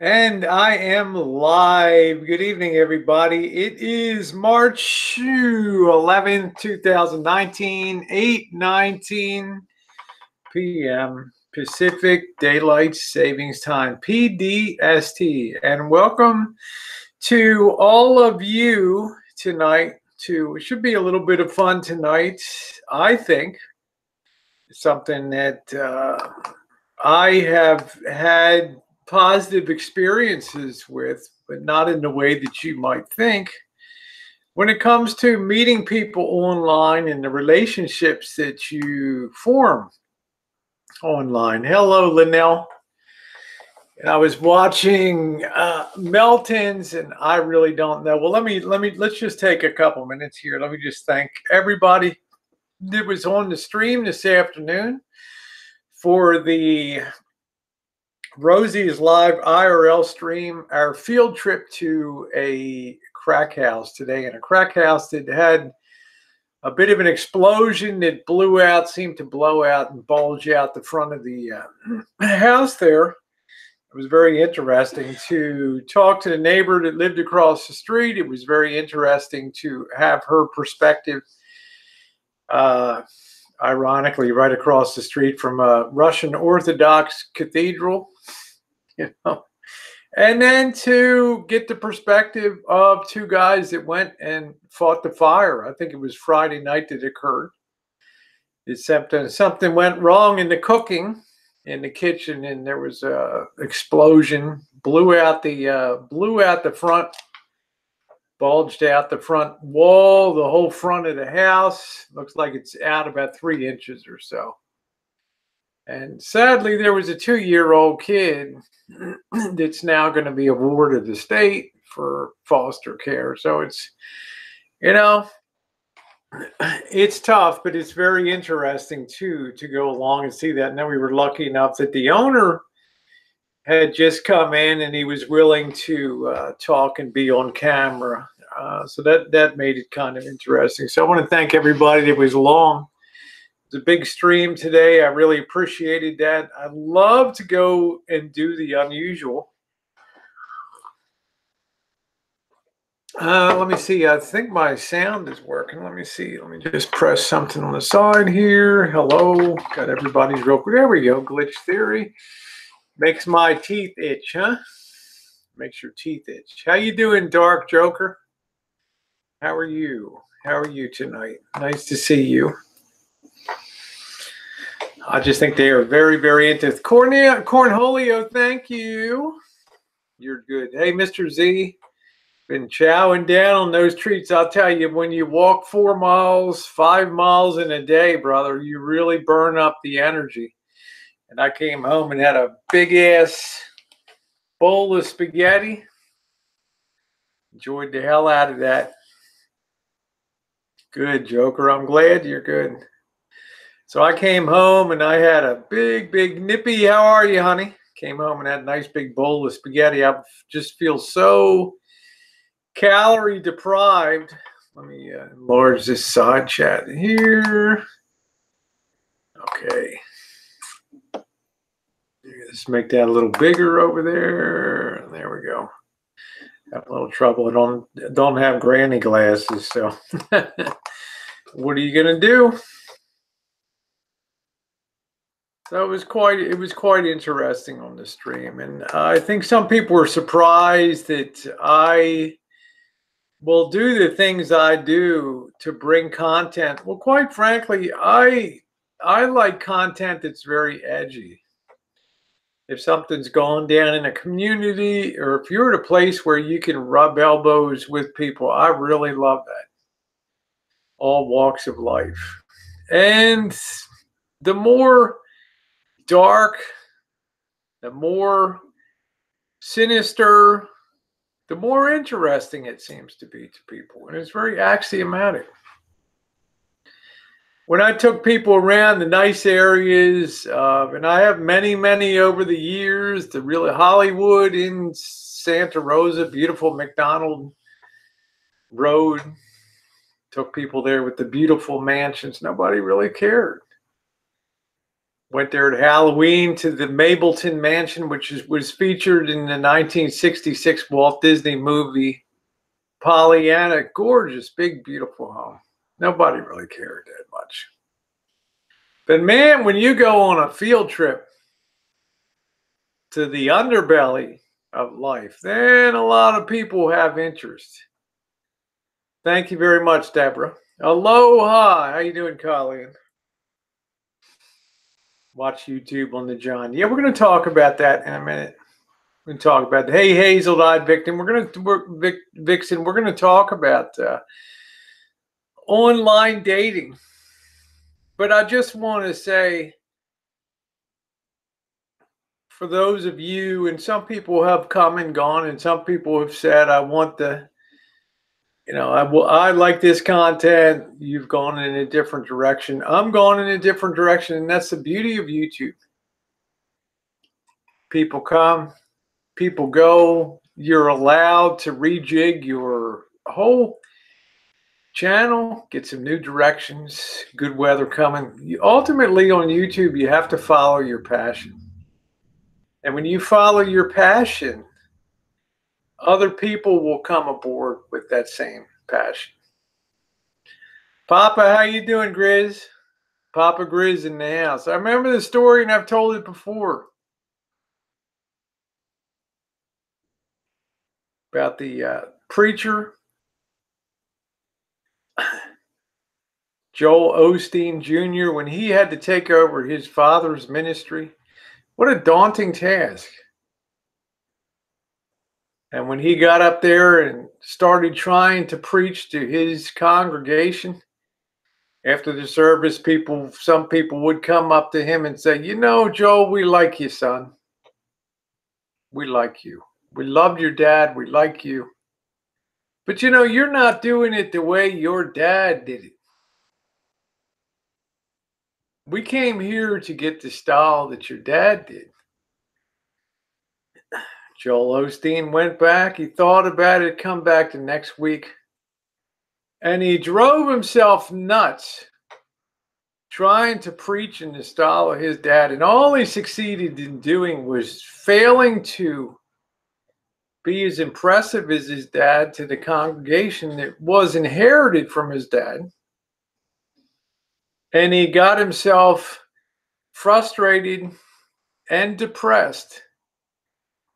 And I am live. Good evening, everybody. It is March 11th, 2019, 8:19 p.m. Pacific Daylight Savings Time, PDST. And welcome to all of you tonight. It should be a little bit of fun tonight, I think. Something that I have had positive experiences with, but not in the way that you might think. When it comes to meeting people online and the relationships that you form online. Hello, Linnell. And I was watching Melton's, and I really don't know. Well, let's just take a couple minutes here. Let me just thank everybody that was on the stream this afternoon for the Rosie's live IRL stream, our field trip to a crack house today, and a crack house that had a bit of an explosion that seemed to blow out and bulge out the front of the house there. It was very interesting to talk to the neighbor that lived across the street. It was very interesting to have her perspective. Ironically, right across the street from a Russian Orthodox cathedral, and then to get the perspective of two guys that went and fought the fire. I think it was Friday night that occurred. Something went wrong in the cooking in the kitchen, and there was a explosion, blew out the front. Bulged out the front wall, the whole front of the house. Looks like it's out about 3 inches or so. And sadly, there was a 2-year-old kid that's now going to be awarded the state for foster care. So it's, it's tough, but it's very interesting too to go along and see that. And then we were lucky enough that the owner had just come in and he was willing to talk and be on camera. So that made it kind of interesting. So I want to thank everybody that was along. It was a big stream today. I really appreciated that. I love to go and do the unusual. Let me see. I think my sound is working. Let me see. Let me just press something on the side here. Hello. Got everybody's real quick. There we go. Glitch theory. Makes my teeth itch, huh? Makes your teeth itch. How you doing, Dark Joker? How are you? How are you tonight? Nice to see you. I just think they are very, very into Cornholio. Thank you. You're good. Hey, Mr. Z, been chowing down on those treats. I'll tell you, when you walk 4 miles, 5 miles in a day, brother, you really burn up the energy. And I came home and had a big-ass bowl of spaghetti. Enjoyed the hell out of that. Good, Joker. I'm glad you're good. So I came home and I had a big Nippy. How are you, honey? Came home and had a nice big bowl of spaghetti. I just feel so calorie deprived. Let me enlarge this side chat here. Okay. Let's make that a little bigger over there. There we go. Have a little trouble. I don't have granny glasses, so what are you gonna do? So it was quite interesting on the stream, and I think some people were surprised that I will do the things I do to bring content. Well, quite frankly, I like content that's very edgy. If something's going down in a community, or if you're at a place where you can rub elbows with people, I really love that. All walks of life. And the more dark, the more sinister, the more interesting it seems to be to people. And it's very axiomatic. When I took people around the nice areas, and I have many over the years, the really Hollywood in Santa Rosa, beautiful McDonald Road, took people there with the beautiful mansions. Nobody really cared. Went there at Halloween to the Melton mansion, which was featured in the 1966 Walt Disney movie Pollyanna. Gorgeous, big, beautiful home. Nobody really cared that much. But man, when you go on a field trip to the underbelly of life, then a lot of people have interest. Thank you very much, Deborah. Aloha. How you doing, Colleen? Watch YouTube on the John. Yeah, we're going to talk about that in a minute. We're going to talk about, hey, hazel-eyed victim. Vixen, we're going to talk about online dating. But I just want to say, for those of you, and some people have come and gone, and some people have said, I want the, I like this content. You've gone in a different direction. I'm going in a different direction, and that's the beauty of YouTube. People come, people go. You're allowed to rejig your whole channel, get some new directions, good weather coming. Ultimately, on YouTube, you have to follow your passion. And when you follow your passion, other people will come aboard with that same passion. Papa, how you doing, Grizz? Papa Grizz in the house. I remember the story, and I've told it before, about the preacher, Joel Osteen Jr., when he had to take over his father's ministry. What a daunting task. And when he got up there and started trying to preach to his congregation, after the service, some people would come up to him and say, Joel, we like you, son. We like you. We loved your dad. We like you. But you're not doing it the way your dad did it. We came here to get the style that your dad did. Joel Osteen went back. He thought about it, come back the next week. And he drove himself nuts trying to preach in the style of his dad. And all he succeeded in doing was failing to be as impressive as his dad to the congregation that was inherited from his dad. And he got himself frustrated and depressed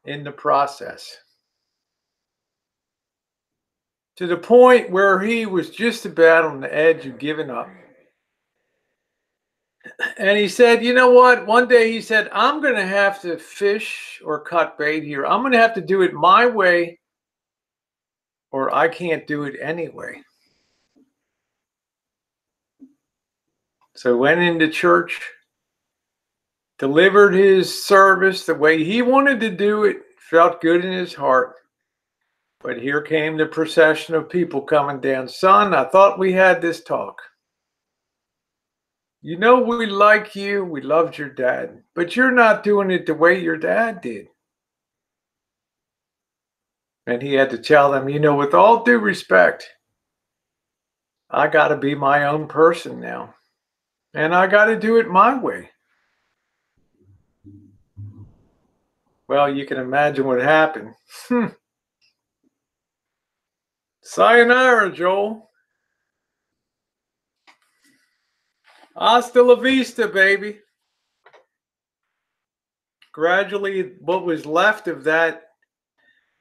in the process, to the point where he was just about on the edge of giving up. And he said, you know what? One day he said, I'm going to have to fish or cut bait here. I'm going to have to do it my way, or I can't do it anyway. So went into church, delivered his service the way he wanted to do it, felt good in his heart. But here came the procession of people coming down. Son, I thought we had this talk. We like you. We loved your dad. But you're not doing it the way your dad did. And he had to tell them, with all due respect, I got to be my own person now. And I got to do it my way. Well, you can imagine what happened. Sayonara, Joel. Hasta la vista, baby. Gradually, what was left of that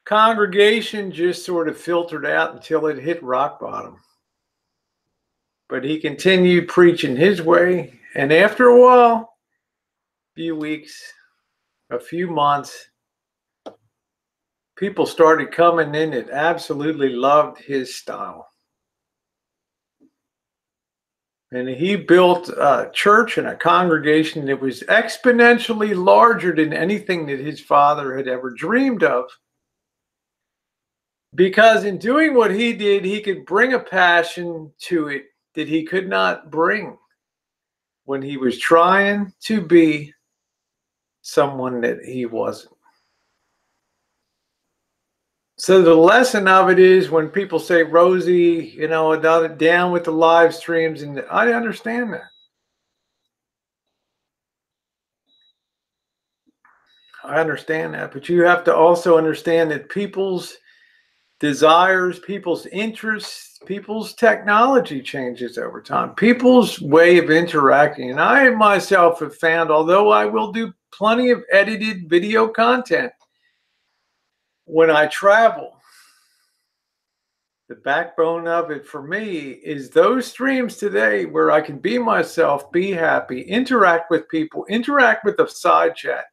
congregation just sort of filtered out until it hit rock bottom. But he continued preaching his way. And after a while, a few weeks, a few months, people started coming in that absolutely loved his style. And he built a church and a congregation that was exponentially larger than anything that his father had ever dreamed of. Because in doing what he did, he could bring a passion to it that he could not bring when he was trying to be someone that he wasn't. So the lesson of it is, when people say, Rosie, down with the live streams, and I understand that. I understand that, but you have to also understand that people's desires, people's interests, people's technology changes over time, people's way of interacting. And I myself have found, although I will do plenty of edited video content when I travel, the backbone of it for me is those streams today where I can be myself, be happy, interact with people, interact with the side chat,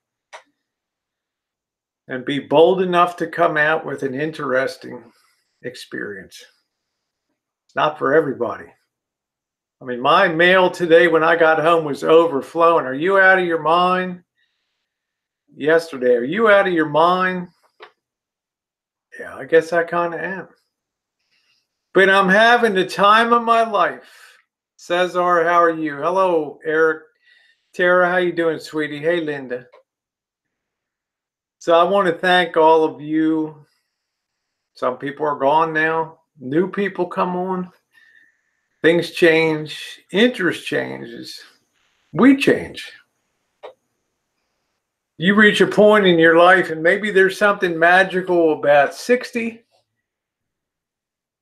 and be bold enough to come out with an interesting experience. It's not for everybody. I mean, my mail today when I got home was overflowing. Are you out of your mind? Yesterday, are you out of your mind? Yeah, I guess I kind of am. But I'm having the time of my life. Cesar, how are you? Hello, Eric. Tara, how you doing, sweetie? Hey, Linda. So I want to thank all of you. Some people are gone now. New people come on. Things change. Interest changes. We change. You reach a point in your life, and maybe there's something magical about 60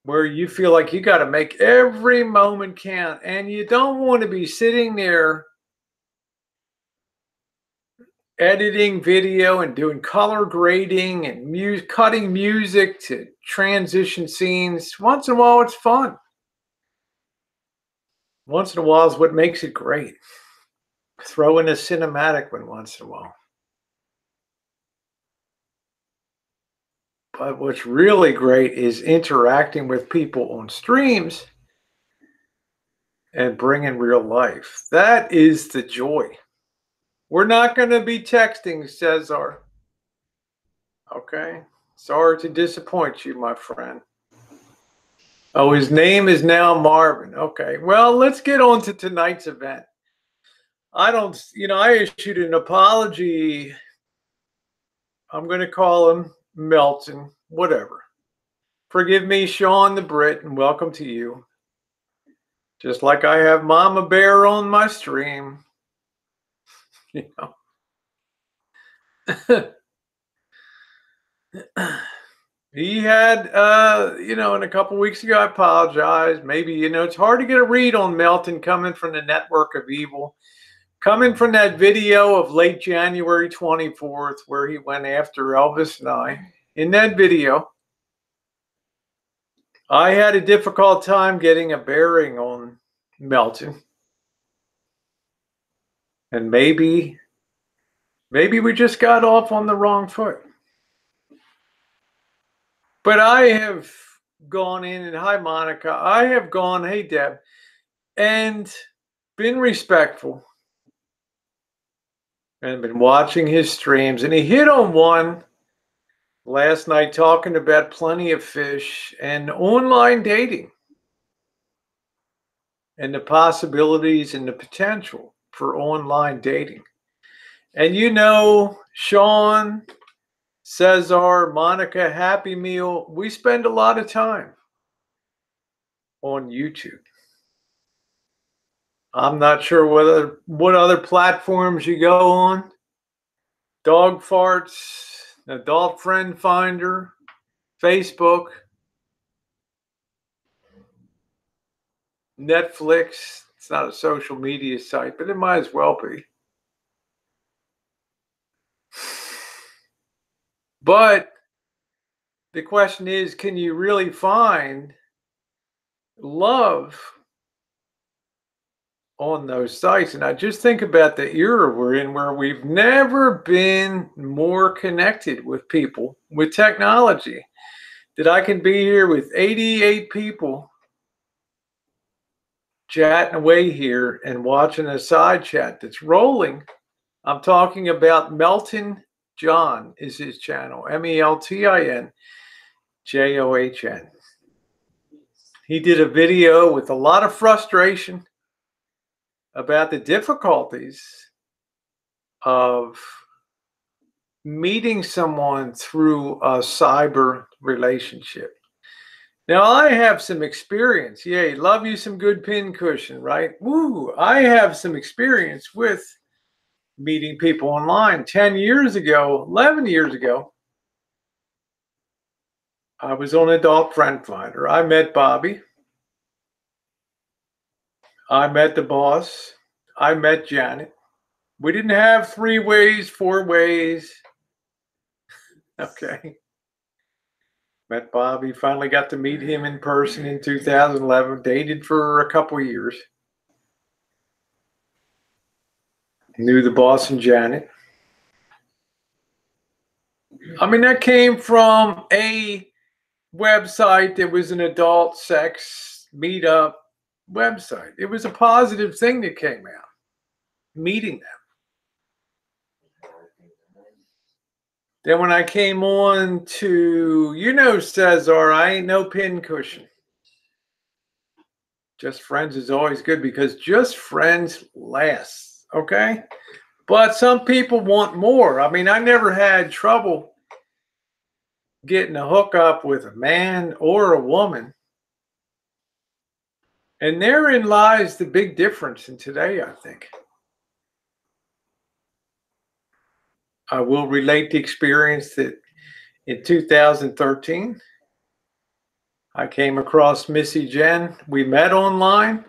where you feel like you got to make every moment count, and you don't want to be sitting there editing video and doing color grading and cutting music to transition scenes. Once in a while, it's fun. Once in a while is what makes it great. Throw in a cinematic one once in a while. But what's really great is interacting with people on streams and bringing real life. That is the joy. We're not going to be texting, Cesar. Okay? Sorry to disappoint you, my friend. Oh, his name is now Marvin. Okay. Well, let's get on to tonight's event. I issued an apology. I'm going to call him Melton, whatever. Forgive me, Sean the Brit, and welcome to you. Just like I have Mama Bear on my stream. You know. He had, and a couple weeks ago, I apologized. Maybe, it's hard to get a read on Melton coming from the network of evil. Coming from that video of late January 24th, where he went after Elvis and I. In that video, I had a difficult time getting a bearing on Melton. And maybe we just got off on the wrong foot. But I have gone in, and hi, Monica. I have gone, hey, Deb, and been respectful and been watching his streams. And he hit on one last night talking about Plenty of Fish and online dating and the possibilities and the potential for online dating. And Sean, Cesar, Monica, Happy Meal, we spend a lot of time on YouTube. I'm not sure what other platforms you go on. Dog Farts, Adult Friend Finder, Facebook, Netflix. It's not a social media site, but it might as well be. But the question is, can you really find love on those sites? And I just think about the era we're in, where we've never been more connected with people, with technology, that I can be here with 88 people chatting away here and watching a side chat that's rolling. I'm talking about Melton John is his channel, MELTIN JOHN. He did a video with a lot of frustration about the difficulties of meeting someone through a cyber relationship. Now, I have some experience. Yay, love you some good pin cushion, right? Woo, I have some experience with meeting people online. 10 years ago, 11 years ago, I was on Adult Friend Finder. I met Bobby. I met the boss. I met Janet. We didn't have 3 ways, 4 ways. Okay. Met Bobby. Finally got to meet him in person in 2011. Dated for a couple years. Knew the boss and Janet. I mean, that came from a website that was an adult sex meetup website. It was a positive thing that came out, meeting them. Then when I came on to, Cesar, I ain't no pincushion. Just friends is always good because just friends lasts, okay? But some people want more. I mean, I never had trouble getting a hookup with a man or a woman. And therein lies the big difference in today, I think. I will relate the experience that in 2013, I came across Missy Jenn. We met online.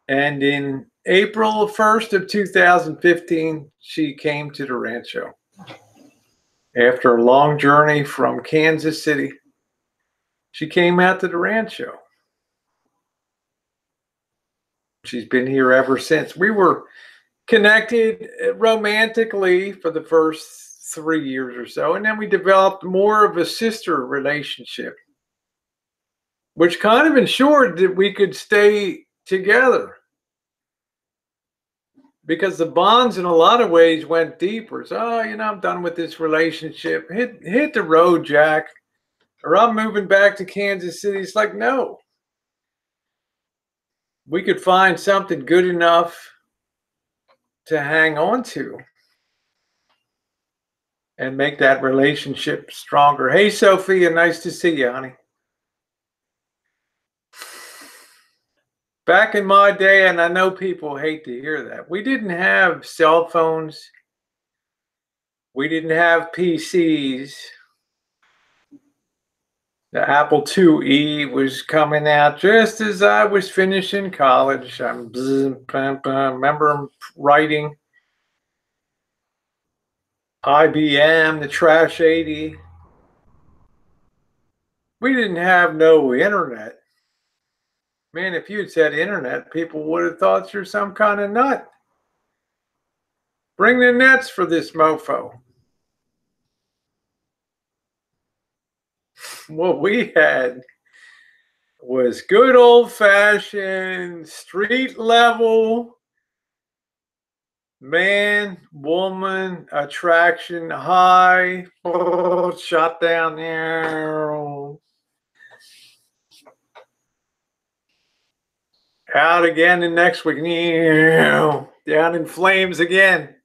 And in April 1st of 2015, she came to the Rancho. After a long journey from Kansas City, she came out to the Rancho. She's been here ever since. We were connected romantically for the first 3 years or so, and then we developed more of a sister relationship, which kind of ensured that we could stay together because the bonds in a lot of ways went deeper. So, I'm done with this relationship. Hit the road, Jack, or I'm moving back to Kansas City. It's like, no. We could find something good enough to hang on to and make that relationship stronger. Hey, Sophia, nice to see you, honey. Back in my day, and I know people hate to hear that, we didn't have cell phones. We didn't have PCs. The Apple IIe was coming out just as I was finishing college. I remember writing IBM, the Trash 80. We didn't have no internet. Man, if you had said internet, people would have thought you're some kind of nut. Bring the nets for this mofo. What we had was good old-fashioned street level man woman attraction, high shot down there, out again the next week, down in flames again.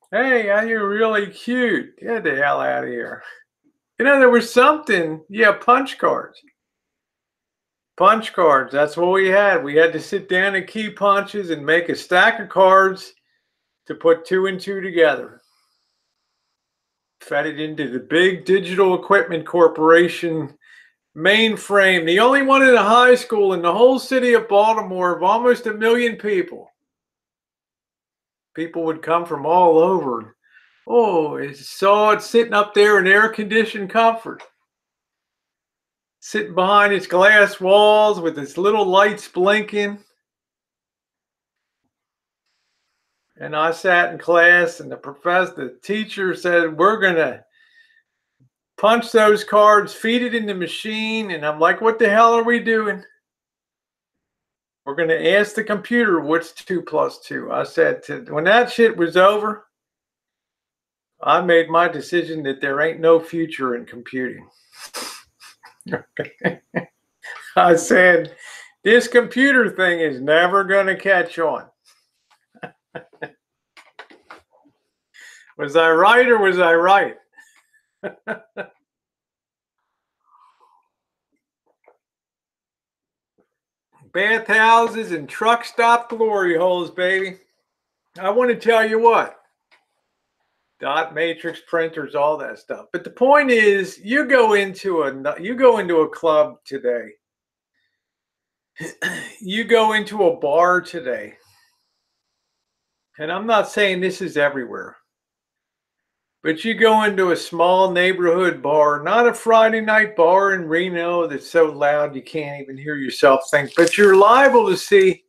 Hey, you're really cute. Get the hell out of here. There was something. Yeah, punch cards. Punch cards. That's what we had. We had to sit down and key punches and make a stack of cards to put 2 and 2 together. Fed it into the big digital equipment corporation mainframe. The only one in a high school in the whole city of Baltimore of almost 1 million people. People would come from all over. Oh, I saw it sitting up there in air-conditioned comfort. Sitting behind its glass walls with its little lights blinking. And I sat in class and the teacher said, we're going to punch those cards, feed it in the machine. And I'm like, what the hell are we doing? We're going to ask the computer what's 2 plus 2. I said, when that shit was over, I made my decision that there ain't no future in computing. I said, this computer thing is never going to catch on. Was I right or was I right? Bathhouses and truck stop glory holes, baby. I want to tell you what. Dot matrix printers, all that stuff. But the point is, you go into a club today. You go into a bar today. And I'm not saying this is everywhere. But you go into a small neighborhood bar, not a Friday night bar in Reno that's so loud you can't even hear yourself think, but you're liable to see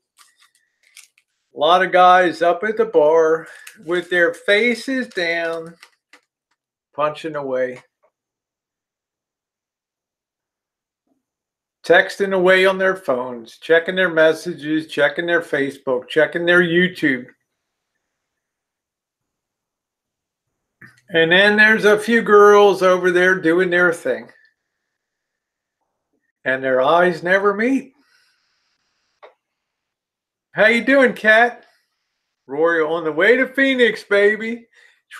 a lot of guys up at the bar with their faces down, punching away, texting away on their phones, checking their messages, checking their Facebook, checking their YouTube. And then there's a few girls over there doing their thing. And their eyes never meet. How you doing, Kat? Rory, on the way to Phoenix, baby.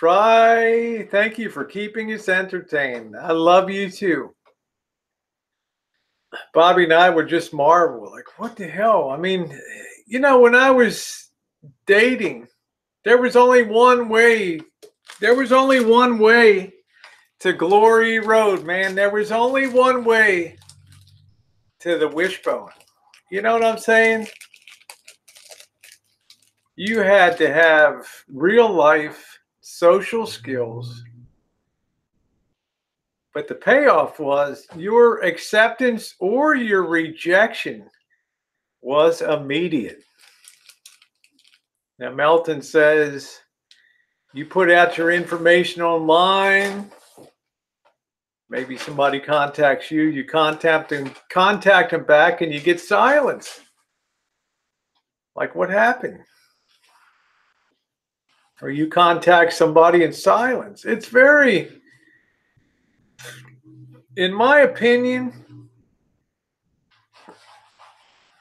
Thank you for keeping us entertained. I love you too. Bobby and I would just marvel, like, what the hell? I mean, you know, when I was dating, there was only one way. There was only one way to Glory Road, man. There was only one way to the wishbone. You know what I'm saying? You had to have real life social skills. But the payoff was your acceptance or your rejection was immediate. Now, Melton says you put out your information online. Maybe somebody contacts you. You contact them back, and you get silence. Like, what happened? Or you contact somebody in silence. It's very, in my opinion,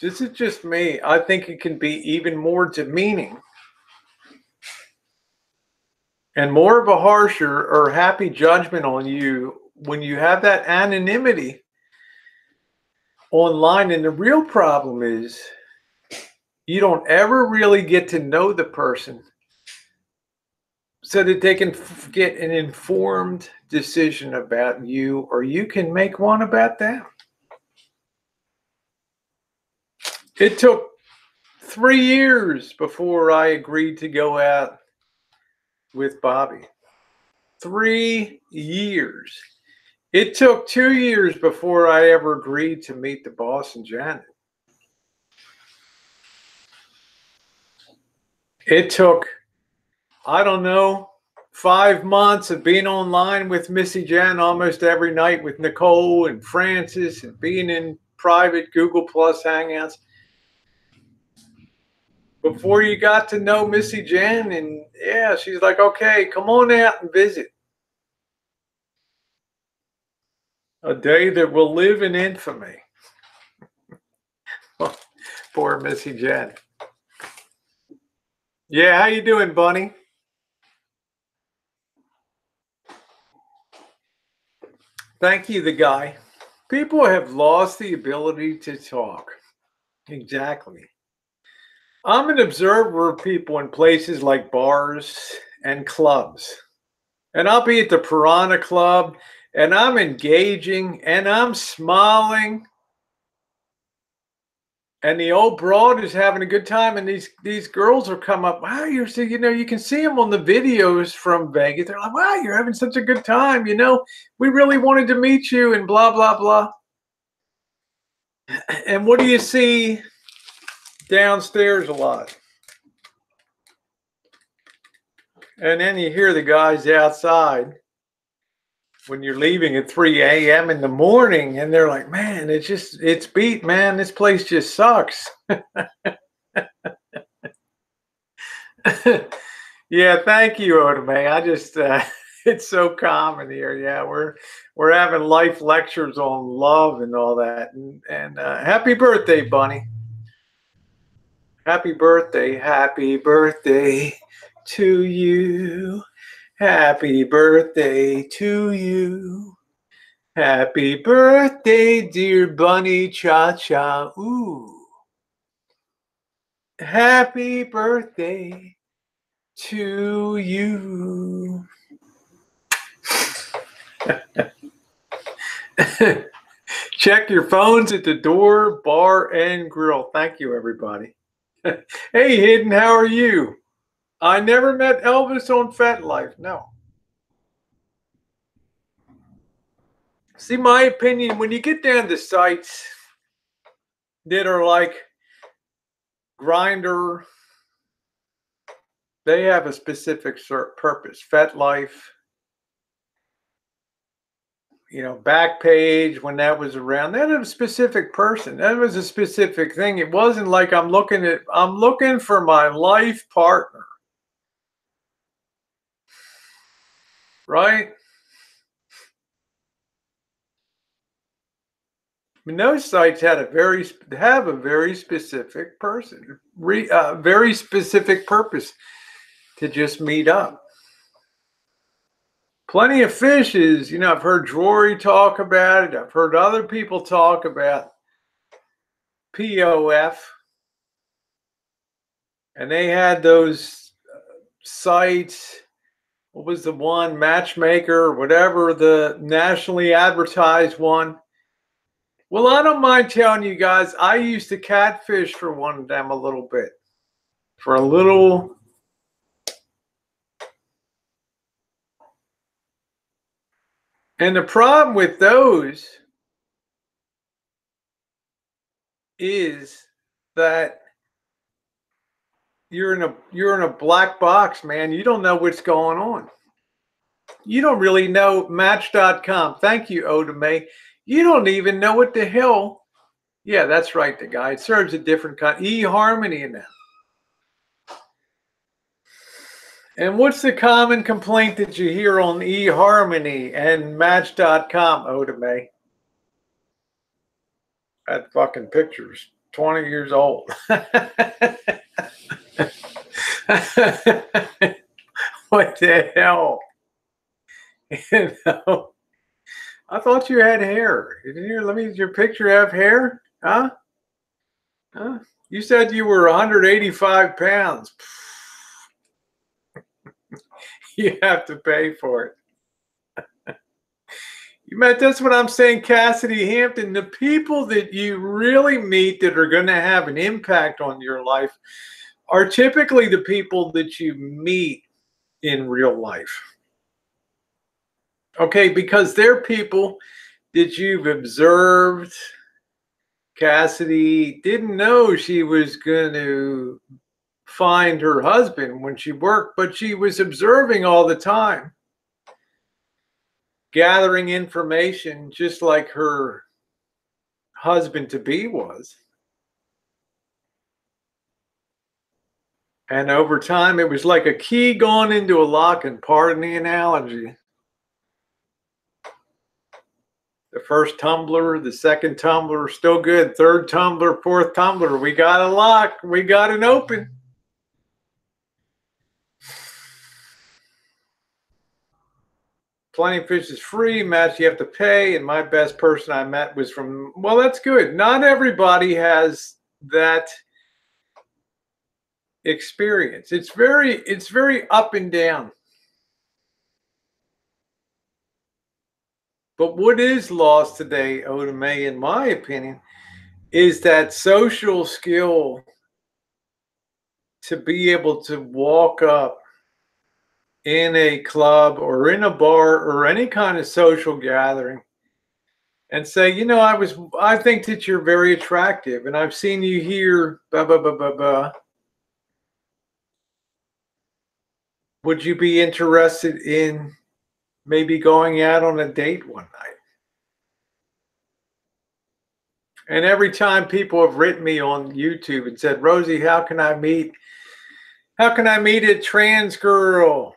this is just me. I think it can be even more demeaning and more of a harsher or happy judgment on you when you have that anonymity online. And the real problem is you don't ever really get to know the person so that they can get an informed decision about you, or you can make one about them. It took 3 years before I agreed to go out with Bobby. 3 years. It took 2 years before I ever agreed to meet the boss and Janet. It took, I don't know, 5 months of being online with Missy Jenn almost every night with Nicole and Francis and being in private Google Plus Hangouts before you got to know Missy Jenn. And yeah, she's like, okay, come on out and visit. A day that will live in infamy. Poor Missy Jenn. Yeah, how you doing, Bunny? Thank you, the guy. People have lost the ability to talk. Exactly. I'm an observer of people in places like bars and clubs. And I'll be at the Piranha Club and I'm engaging and I'm smiling. And the old broad is having a good time, and these girls will come up. Wow, you know, you can see them on the videos from Vegas. They're like, wow, you're having such a good time. You know, we really wanted to meet you, and blah blah blah. And what do you see downstairs a lot? And then you hear the guys outside when you're leaving at 3 a.m. in the morning, and they're like, man, it's beat, man. This place just sucks. Yeah, thank you, Otome. I just it's so common here. Yeah, we're having life lectures on love and all that. And happy birthday, Bunny. Happy birthday to you. Happy birthday to you. Happy birthday, dear Bunny Cha-Cha. Ooh. Happy birthday to you. Check your phones at the door, bar, and grill. Thank you, everybody. Hey, Hidden, how are you? I never met Elvis on FetLife. No. See, my opinion, when you get down to sites that are like Grinder, they have a specific purpose. FetLife, Backpage, when that was around, that was a specific person. That was a specific thing. It wasn't like I'm looking for my life partner. Right? I mean, those sites have a very specific person, very specific purpose to just meet up. Plenty of Fish is, I've heard Drory talk about it. I've heard other people talk about POF. And they had those sites. What was the one? Matchmaker, whatever, the nationally advertised one. Well, I don't mind telling you guys, I used to catfish for one of them a little bit. For a little. And the problem with those is that you're in a black box, man. You don't know what's going on. You don't really know. Match.com. Thank you, Odame. You don't even know what the hell. Yeah, that's right, the guy. It serves a different kind. eHarmony in that. And what's the common complaint that you hear on eHarmony and Match.com, Odame? That fucking picture's 20 years old. What the hell? I thought you had hair. Does your picture have hair? Huh? You said you were 185 pounds. You have to pay for it. That's what I'm saying, Cassidy Hampton. The people that you really meet that are going to have an impact on your life are typically the people that you meet in real life. Okay, because they're people that you've observed. Cassidy didn't know she was going to find her husband when she worked, but she was observing all the time, gathering information just like her husband-to-be was. And over time, it was like a key going into a lock, and pardon the analogy. The first tumbler, the second tumbler, still good. Third tumbler, fourth tumbler. We got a lock. We got an open. Plenty of Fish is free. Match you have to pay. And my best person I met was from, well, that's good. Not everybody has that experience. It's very up and down. But what is lost today, Odame, in my opinion, is that social skill to be able to walk up in a club or in a bar or any kind of social gathering and say, I think that you're very attractive and I've seen you here, blah, blah, blah, blah, blah. Would you be interested in maybe going out on a date one night? And every time people have written me on YouTube and said, Rosie, how can I meet a trans girl?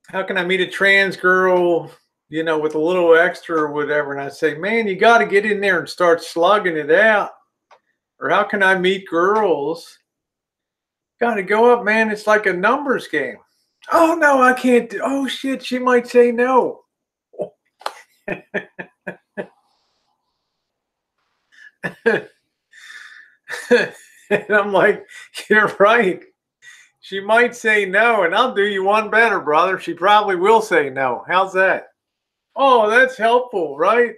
How can I meet a trans girl, with a little extra or whatever? And I say, man, you got to get in there and start slugging it out. Or how can I meet girls? Got to go up, man. It's like a numbers game. Oh, no, I can't. Oh, shit, she might say no. And I'm like, you're right. She might say no, and I'll do you one better, brother. She probably will say no. How's that? Oh, that's helpful, right?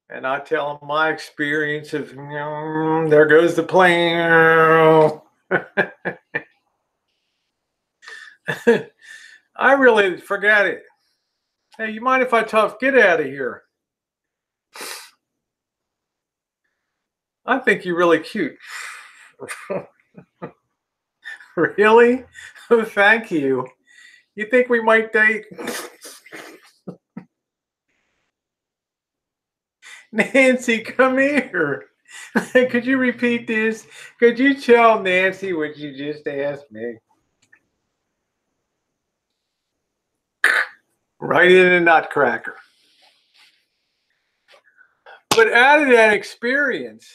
And I tell them my experience of, there goes the plane. I really forget it. Hey, you mind if I get out of here? I think you're really cute. Really? Thank you. You think we might date? Nancy, come here. Could you repeat this? Could you tell Nancy what you just asked me? Right in a nutcracker. But out of that experience,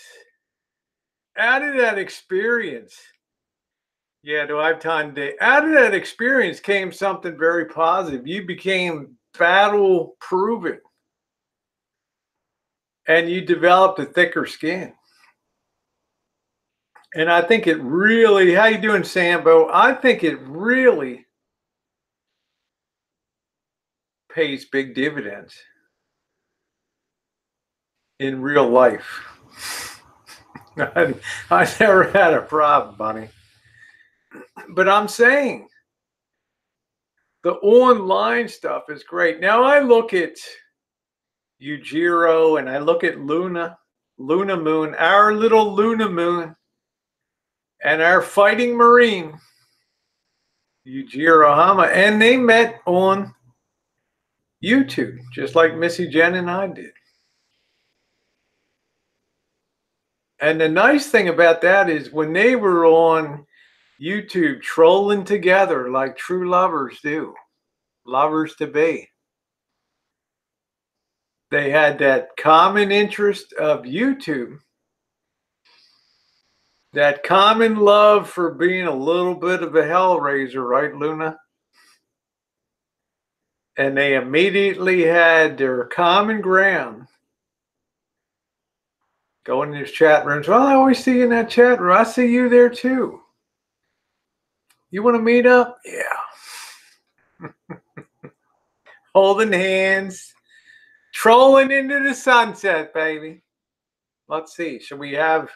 yeah, do I have time today? Out of that experience came something very positive. You became battle proven. And you developed a thicker skin. And I think it really, how you doing, Sambo? I think it really pays big dividends in real life. I never had a problem, Bunny. But I'm saying the online stuff is great. Now I look at Yujiro and I look at Luna Moon, our little Luna Moon, and our fighting Marine, Yujiro Hama, and they met on YouTube, just like Missy Jenn and I did. And the nice thing about that is when they were on YouTube trolling together like true lovers do, lovers to be, they had that common interest of YouTube, that common love for being a little bit of a hellraiser, right, Luna? And they immediately had their common ground. Go in these chat rooms. Well, I always see you in that chat room. I see you there too. You want to meet up? Yeah. Holding hands, trolling into the sunset, baby. Let's see. Should we have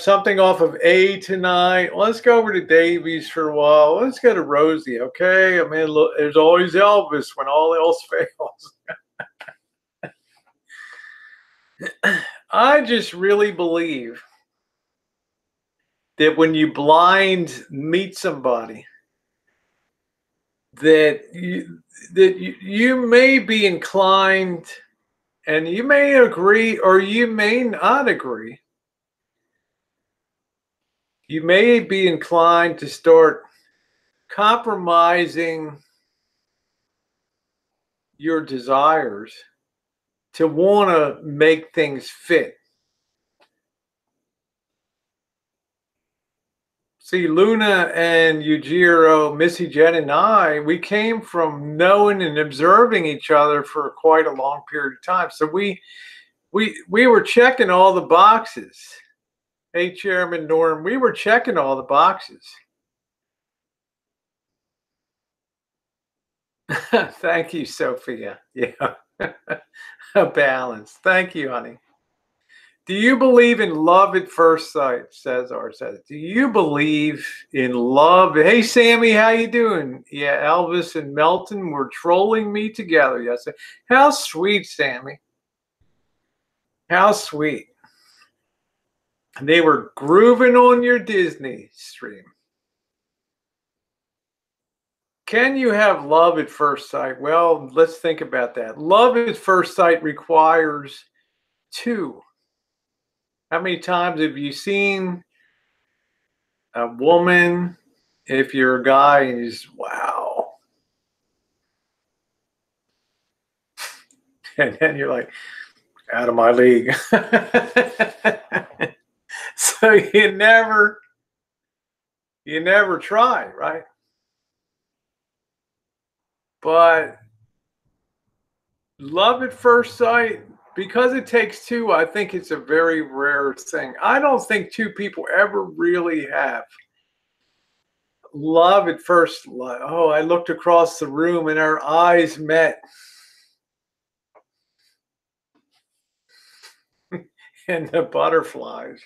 something off of A tonight? Let's go over to Davies for a while. Let's go to Rosie, okay? I mean, look, there's always Elvis when all else fails. I just really believe that when you blind meet somebody, that you may be inclined, and you may agree or you may not agree. You may be inclined to start compromising your desires to want to make things fit. See, Luna and Yujiro, Missy Jenn and I, we came from knowing and observing each other for quite a long period of time. So we were checking all the boxes. Hey, Chairman Norm, we were checking all the boxes. Thank you, Sophia. Yeah, a balance. Thank you, honey. Do you believe in love at first sight? Cesar says. Do you believe in love? Hey, Sammy, how you doing? Yeah, Elvis and Melton were trolling me together yesterday. How sweet, Sammy. How sweet. They were grooving on your Disney stream. Can you have love at first sight? Well, let's think about that. Love at first sight requires two. How many times have you seen a woman, if you're a guy, and you just, wow. And then you're like, out of my league. So you never try, right? But love at first sight, because it takes two, I think it's a very rare thing. I don't think two people ever really have love at first. Oh, I looked across the room and our eyes met. And the butterflies.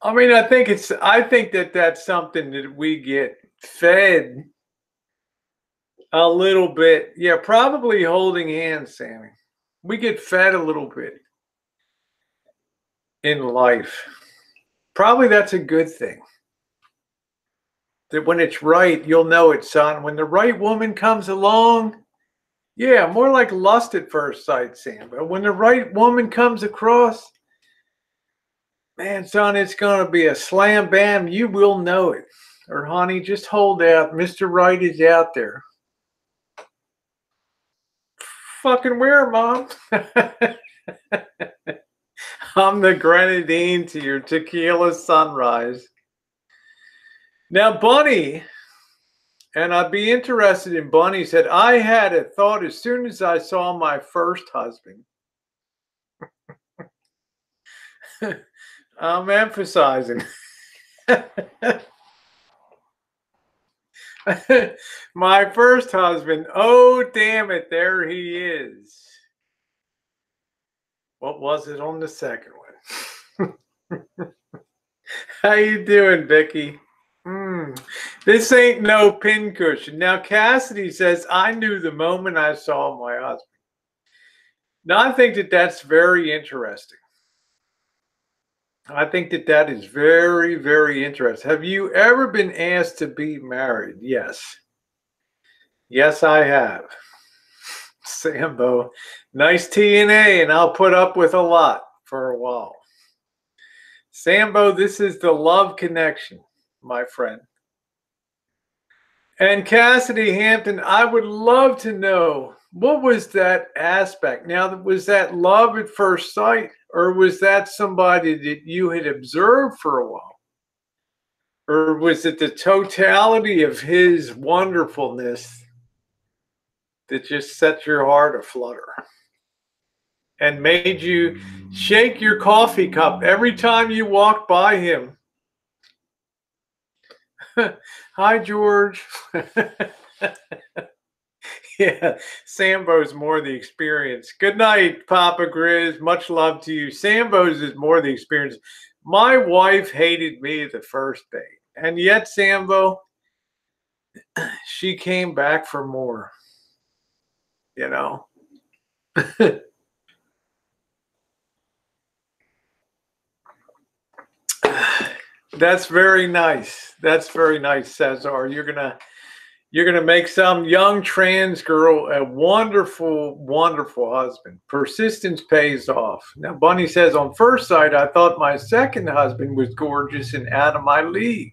I mean, I think that that's something that we get fed a little bit. Yeah, probably holding hands, Sammy. We get fed a little bit in life. Probably that's a good thing. That when it's right, you'll know it, son. When the right woman comes along, yeah, more like lust at first sight, Sam. But when the right woman comes across, man, son, it's going to be a slam bam. You will know it. Or, honey, just hold out. Mr. Right is out there. Fucking where, Mom? I'm the grenadine to your tequila sunrise. Now, Bunny, and I'd be interested in Bunny, said, I had a thought as soon as I saw my first husband. I'm emphasizing. My first husband. Oh, damn it. There he is. What was it on the second one? How you doing, Vicky? This ain't no pincushion. Now, Cassidy says, I knew the moment I saw my husband. Now, I think that that's very interesting. I think that that is very, very interesting. Have you ever been asked to be married? Yes. Yes, I have. Sambo, nice TNA, and I'll put up with a lot for a while. Sambo, this is the love connection, my friend. And Cassidy Hampton, I would love to know, what was that aspect? Now, was that love at first sight, or was that somebody that you had observed for a while? Or was it the totality of his wonderfulness that just set your heart aflutter and made you shake your coffee cup every time you walked by him? Hi, George. Yeah, Sambo's more the experience. Good night, Papa Grizz. Much love to you. Sambo's is more the experience. My wife hated me the first day. And yet, Sambo, she came back for more. You know? That's very nice. That's very nice, Cesar. You're gonna make some young trans girl a wonderful, wonderful husband. Persistence pays off. Now, Bunny says, on first sight, I thought my second husband was gorgeous and out of my league.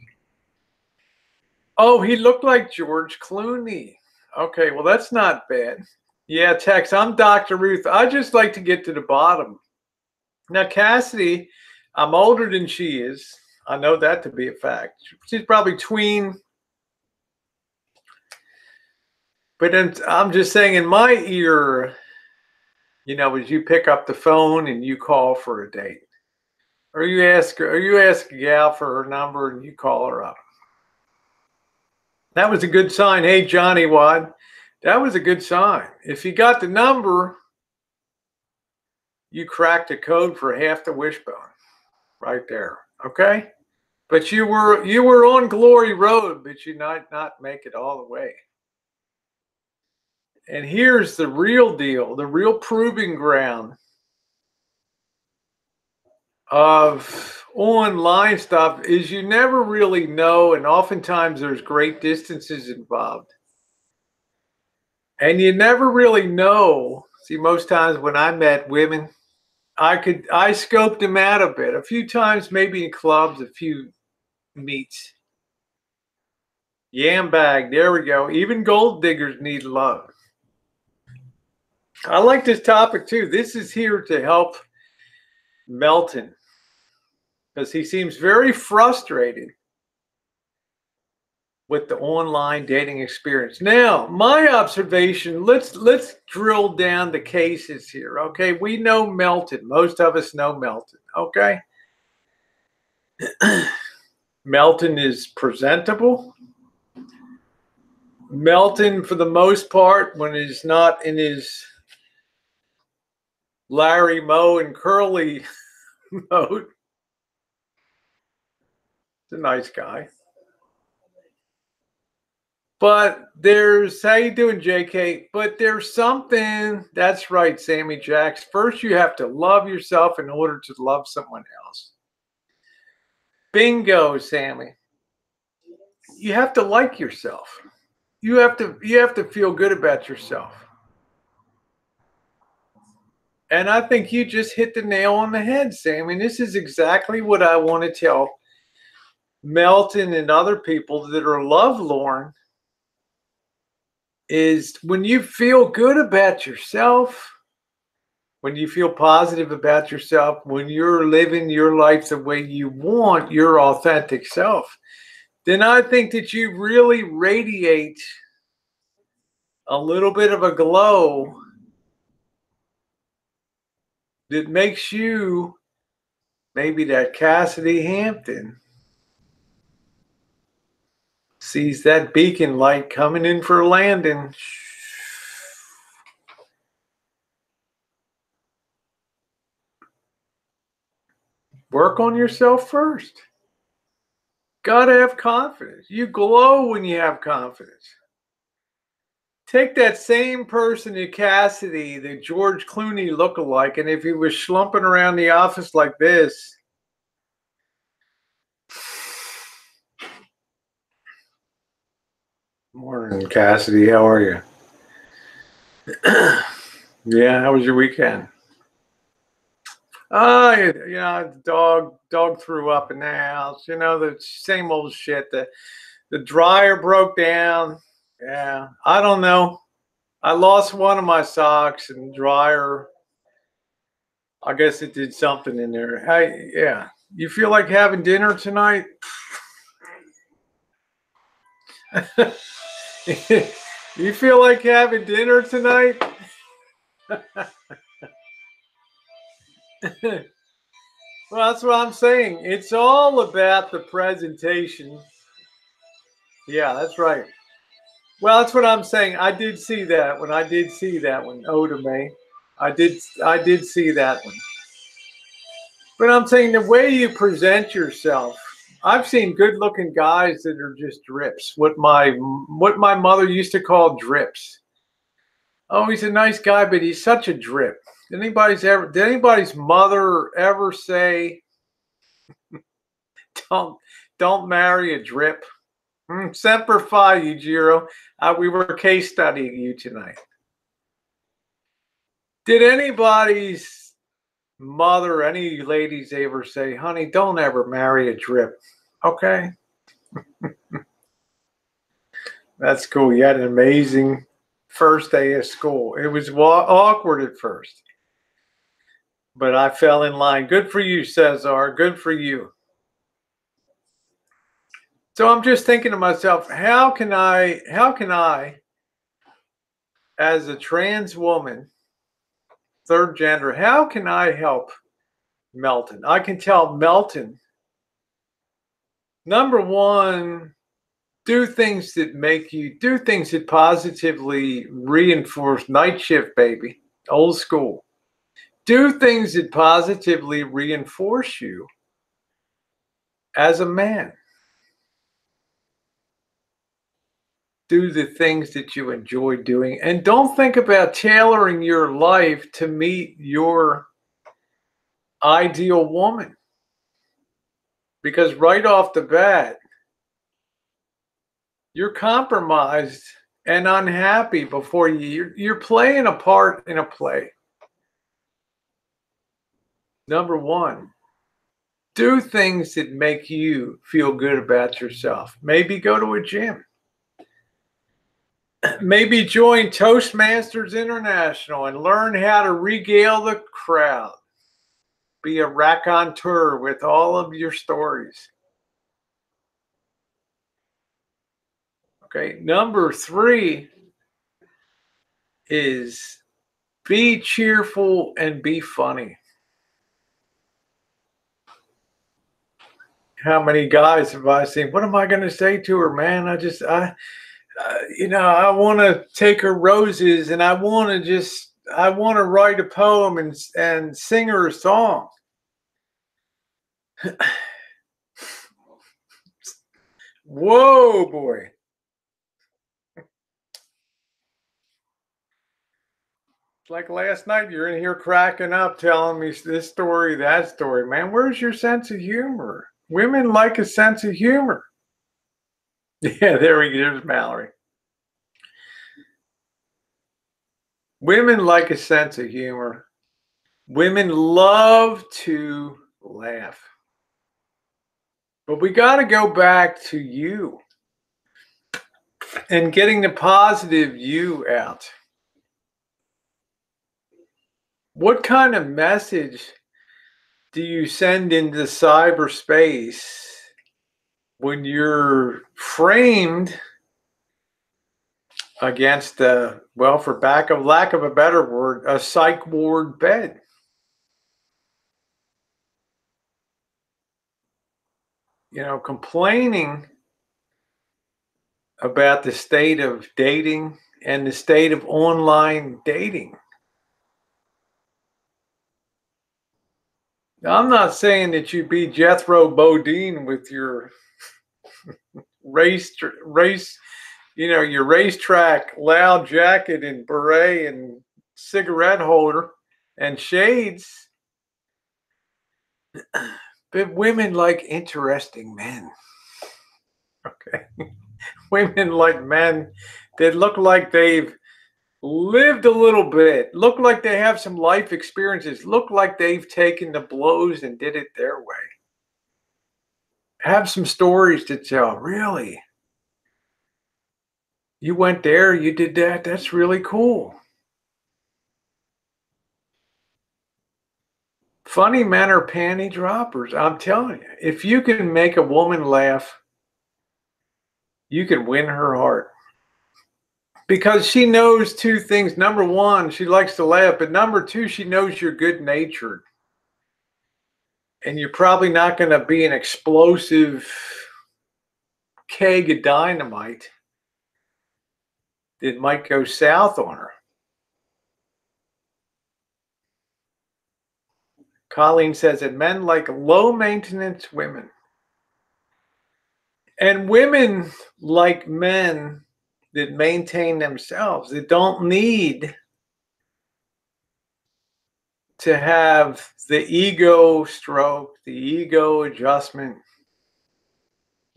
Oh, he looked like George Clooney. Okay, well, that's not bad. Yeah, Tex, I'm Dr. Ruth. I just like to get to the bottom. Now, Cassidy, I'm older than she is. I know that to be a fact. She's probably tween. But I'm just saying, in my ear, you know, as you pick up the phone and you call for a date, or you ask a gal for her number and you call her up. That was a good sign. Hey, Johnny Wad, that was a good sign. If you got the number, you cracked the code for half the wishbone, right there. Okay, but you were on Glory Road, but you might not make it all the way. And here's the real deal, the real proving ground of online stuff is you never really know, and oftentimes there's great distances involved. And you never really know. See, most times when I met women, I scoped them out a bit. A few times, maybe in clubs, a few meets. Yam bag, there we go. Even gold diggers need love. I like this topic too. This is here to help Melton, because he seems very frustrated with the online dating experience. Now, my observation, let's drill down the cases here, okay? We know Melton. Most of us know Melton, okay? Melton is presentable. Melton, for the most part, when he's not in his Larry, Moe, and Curly mode, he's a nice guy. But there's, how you doing, JK? But there's something, that's right, Sammy Jacks. First, you have to love yourself in order to love someone else. Bingo, Sammy. You have to like yourself. You have to feel good about yourself. And I think you just hit the nail on the head, Sammy. This is exactly what I want to tell Melton and other people that are lovelorn, is when you feel good about yourself, when you feel positive about yourself, when you're living your life the way you want, your authentic self, then I think that you really radiate a little bit of a glow that makes you maybe that Cassidy Hampton sees that beacon light coming in for a landing. Work on yourself first. Gotta have confidence. You glow when you have confidence. Take that same person in Cassidy, the George Clooney lookalike, and if he was slumping around the office like this, morning, Cassidy, how are you? Yeah, how was your weekend? Oh, you know, dog threw up in the house. You know, the same old shit. The dryer broke down. Yeah, I don't know. I lost one of my socks and dryer. I guess it did something in there. Hey, yeah. You feel like having dinner tonight? You feel like having dinner tonight? Well, that's what I'm saying. It's all about the presentation. Yeah, that's right. Well, that's what I'm saying. I did see that one. I did see that one. Oda I did see that one. But I'm saying the way you present yourself. I've seen good-looking guys that are just drips. What my mother used to call drips. Oh, he's a nice guy, but he's such a drip. Did anybody's mother ever say, don't marry a drip? Semper Fi, Yujiro. We were case studying you tonight. Did anybody's mother, any ladies ever say, honey, don't ever marry a drip? Okay. That's cool. You had an amazing first day of school. It was awkward at first, but I fell in line. Good for you, Cesar. Good for you. So I'm just thinking to myself, how can I, as a trans woman, third gender, how can I help Melton? I can tell Melton, number one, do things that positively reinforce night shift, baby, old school. Do things that positively reinforce you as a man. Do the things that you enjoy doing, and don't think about tailoring your life to meet your ideal woman, because right off the bat you're compromised and unhappy before you're playing a part in a play. Number one, do things that make you feel good about yourself. Maybe go to a gym. Maybe join Toastmasters International and learn how to regale the crowd. Be a raconteur with all of your stories. Okay. Number 3 is be cheerful and be funny. How many guys have I seen? What am I going to say to her, man? I want to take her roses, and I want to write a poem and sing her a song. Whoa, boy. It's like last night, you're in here cracking up, telling me this story, that story. Man, where's your sense of humor? Women like a sense of humor. Yeah, there's Mallory. Women like a sense of humor. Women love to laugh. But we got to go back to you and getting the positive you out. What kind of message do you send into cyberspace when you're framed against for lack of a better word, a psych ward bed? Complaining about the state of dating and the state of online dating. Now, I'm not saying that you be Jethro Bodine with your your racetrack loud jacket and beret and cigarette holder and shades. But women like interesting men. Okay. Women like men that look like they've lived a little bit, look like they have some life experiences, look like they've taken the blows and did it their way. Have some stories to tell. Really? You went there, you did that. That's really cool. Funny men are panty droppers. I'm telling you, if you can make a woman laugh, you can win her heart. Because she knows 2 things. Number 1, she likes to laugh. But number 2, she knows you're good-natured. And you're probably not going to be an explosive keg of dynamite that might go south on her. Colleen says that men like low-maintenance women. And women like men that maintain themselves, that don't need to have the ego stroke, the ego adjustment.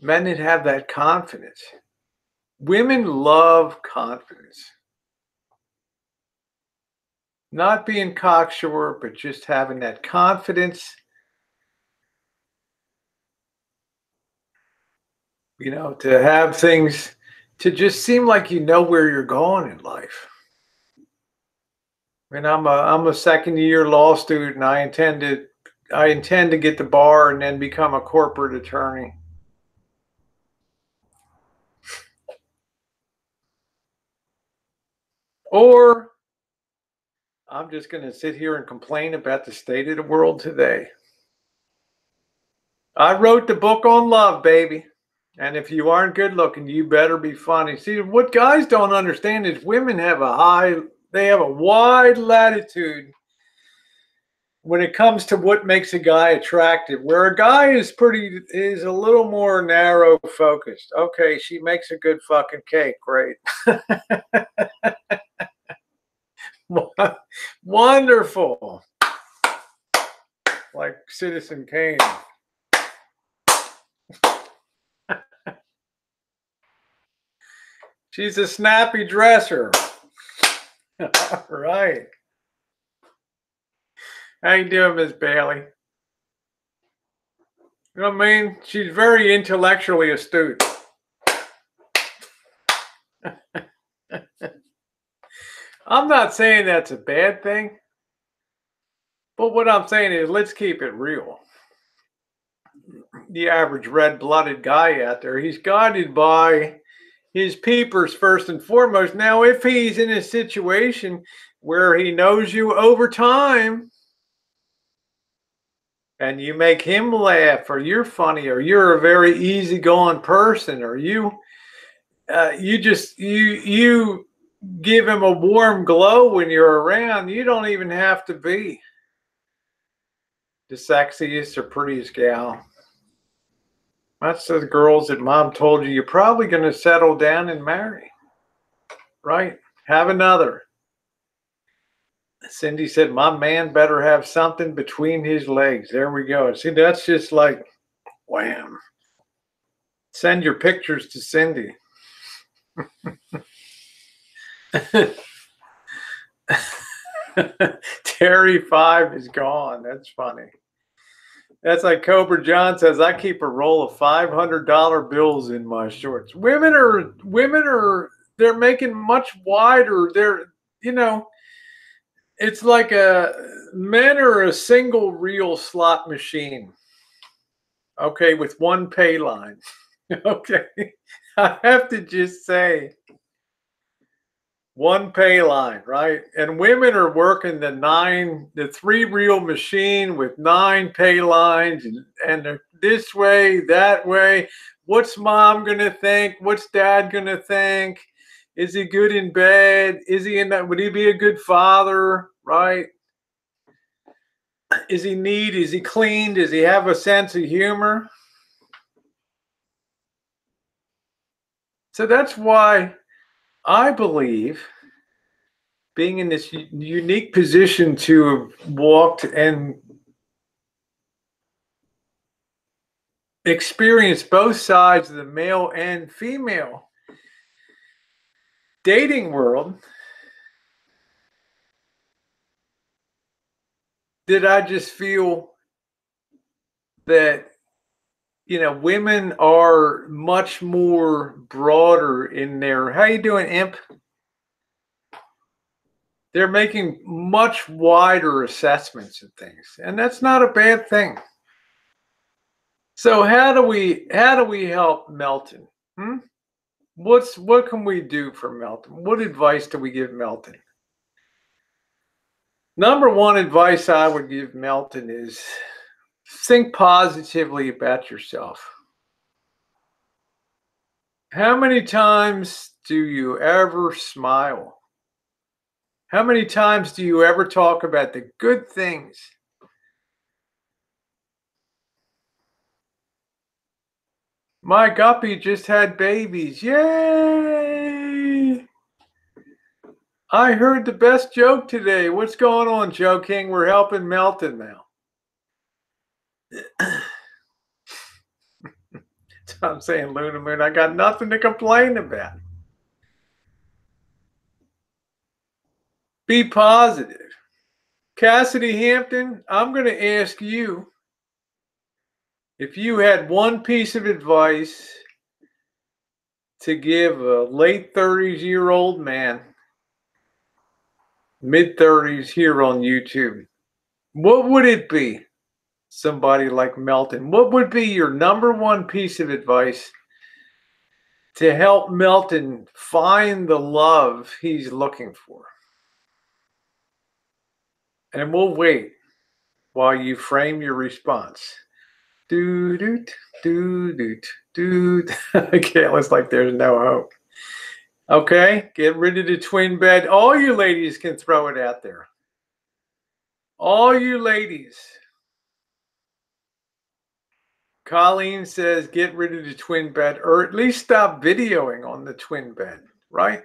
Men that have that confidence. Women love confidence. Not being cocksure, but just having that confidence. To have things, to just seem like you know where you're going in life. And I'm a second-year law student. I intend to get the bar and then become a corporate attorney. Or I'm just going to sit here and complain about the state of the world today. I wrote the book on love, baby. And if you aren't good looking, you better be funny. See, what guys don't understand is women have a wide latitude when it comes to what makes a guy attractive, where a guy is a little more narrow focused. Okay, she makes a good fucking cake. Great. Wonderful. Like Citizen Kane. She's a snappy dresser. All right. How you doing, Miss Bailey? You know what I mean? She's very intellectually astute. I'm not saying that's a bad thing. But what I'm saying is, let's keep it real. The average red-blooded guy out there, he's guided by his peepers first and foremost. Now, if he's in a situation where he knows you over time and you make him laugh, or you're funny, or you're a very easygoing person, or you give him a warm glow when you're around, you don't even have to be the sexiest or prettiest gal. That's the girls that mom told you you're probably going to settle down and marry, right? Have another. Cindy said, my man better have something between his legs. There we go. See, that's just like, wham. Send your pictures to Cindy. Terry 5 is gone. That's funny. That's like Cobra John says, I keep a roll of $500 bills in my shorts. Women are they're making much wider. They're, it's like men are a single reel slot machine. Okay, with one pay line. Okay. I have to just say, one pay line, right? And women are working the 3 reel machine with 9 pay lines, and this way, that way. What's mom gonna think? What's dad gonna think? Is he good in bed? Is he in that? Would he be a good father? Right? Is he neat? Is he clean? Does he have a sense of humor? So that's why I believe, being in this unique position to have walked and experienced both sides of the male and female dating world, did I just feel that, women are much more broader in their, how you doing, Imp? They're making much wider assessments of things, and that's not a bad thing. So how do we help Melton? What can we do for Melton? What advice do we give Melton? Number one advice I would give Melton is think positively about yourself. How many times do you ever smile? How many times do you ever talk about the good things? My guppy just had babies. Yay! I heard the best joke today. What's going on, Joe King? We're helping Melton now. So I'm saying, Luna Moon, I got nothing to complain about. Be positive. Cassidy Hampton, I'm going to ask you, if you had one piece of advice to give a late 30s-year-old man, mid-30s here on YouTube, what would it be? Somebody like Melton, what would be your number one piece of advice to help Melton find the love he's looking for? And we'll wait while you frame your response. Doot, doot, doot, doot. Okay, it looks like there's no hope. Okay, get rid of the twin bed. All you ladies can throw it out there. All you ladies. Colleen says get rid of the twin bed, or at least stop videoing on the twin bed, right?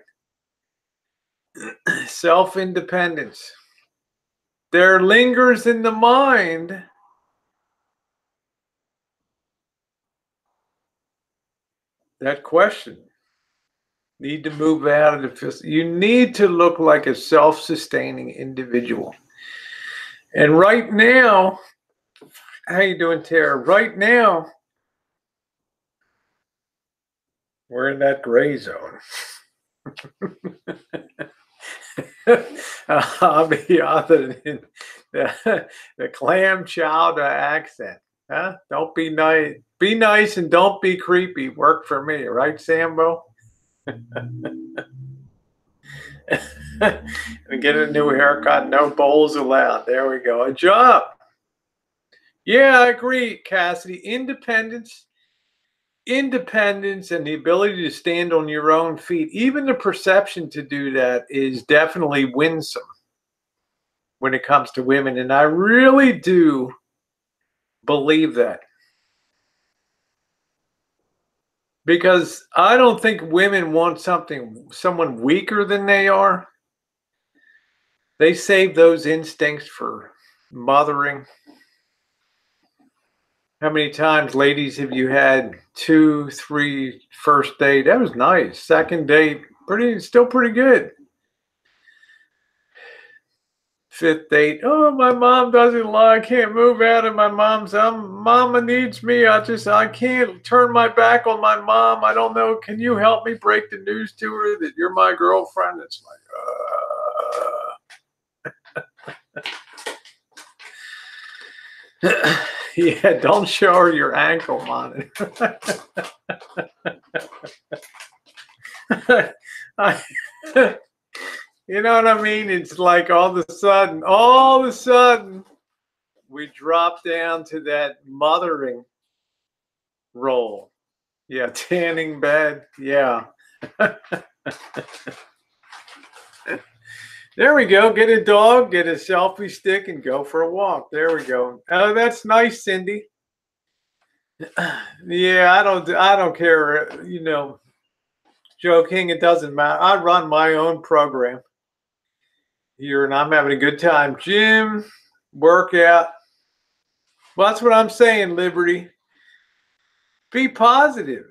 Self-independence. There lingers in the mind that question. Need to move out of the physical. You need to look like a self-sustaining individual. And right now, how you doing, Tara? Right now, we're in that gray zone. I'll be other than the clam chowder accent. Huh? Don't be nice. Be nice and don't be creepy. Work for me, right, Sambo? And get a new haircut. No bowls allowed. There we go. A job. Yeah, I agree, Cassidy. Independence and the ability to stand on your own feet, even the perception to do that is definitely winsome when it comes to women. And I really do believe that. Because I don't think women want someone weaker than they are. They save those instincts for mothering. How many times, ladies, have you had 2, 3 first date? That was nice. Second date, still pretty good. Fifth date, oh, my mom doesn't like, I can't move out of my mom's. Mama needs me. I can't turn my back on my mom. I don't know. Can you help me break the news to her that you're my girlfriend? It's like, yeah, don't show her your ankle monitor. You know what I mean? It's like all of a sudden, we drop down to that mothering role. Yeah, tanning bed. Yeah. There we go. Get a dog, get a selfie stick, and go for a walk. There we go. Oh, that's nice, Cindy. Yeah, I don't care. You know, Joe King, it doesn't matter. I run my own program here, and I'm having a good time. Gym, workout. Well, that's what I'm saying, Liberty. Be positive.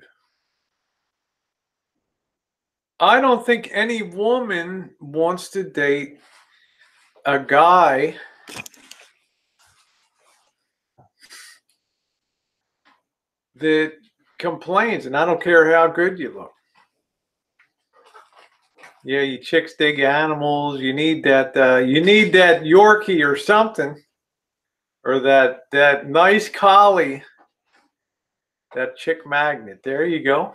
I don't think any woman wants to date a guy that complains, and I don't care how good you look. Yeah, you chicks dig animals. You need that Yorkie or something, or that nice collie, that chick magnet. There you go.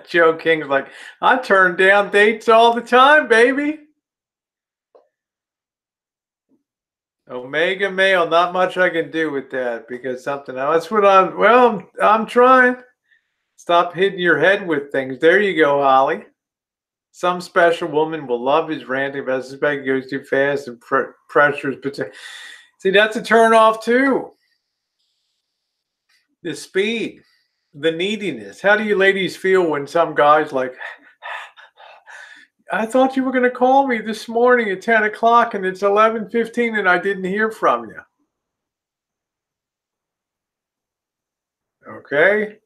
Joe King's like, I turn down dates all the time, baby. Omega male, not much I can do with that because something else. That's what I'm trying. Stop hitting your head with things. There you go, Holly. Some special woman will love his ranting about his back goes too fast and pressures. But see, that's a turn off too. The speed, the neediness. How do you ladies feel when some guy's like, I thought you were going to call me this morning at 10 o'clock and it's 11:15 and I didn't hear from you. Okay.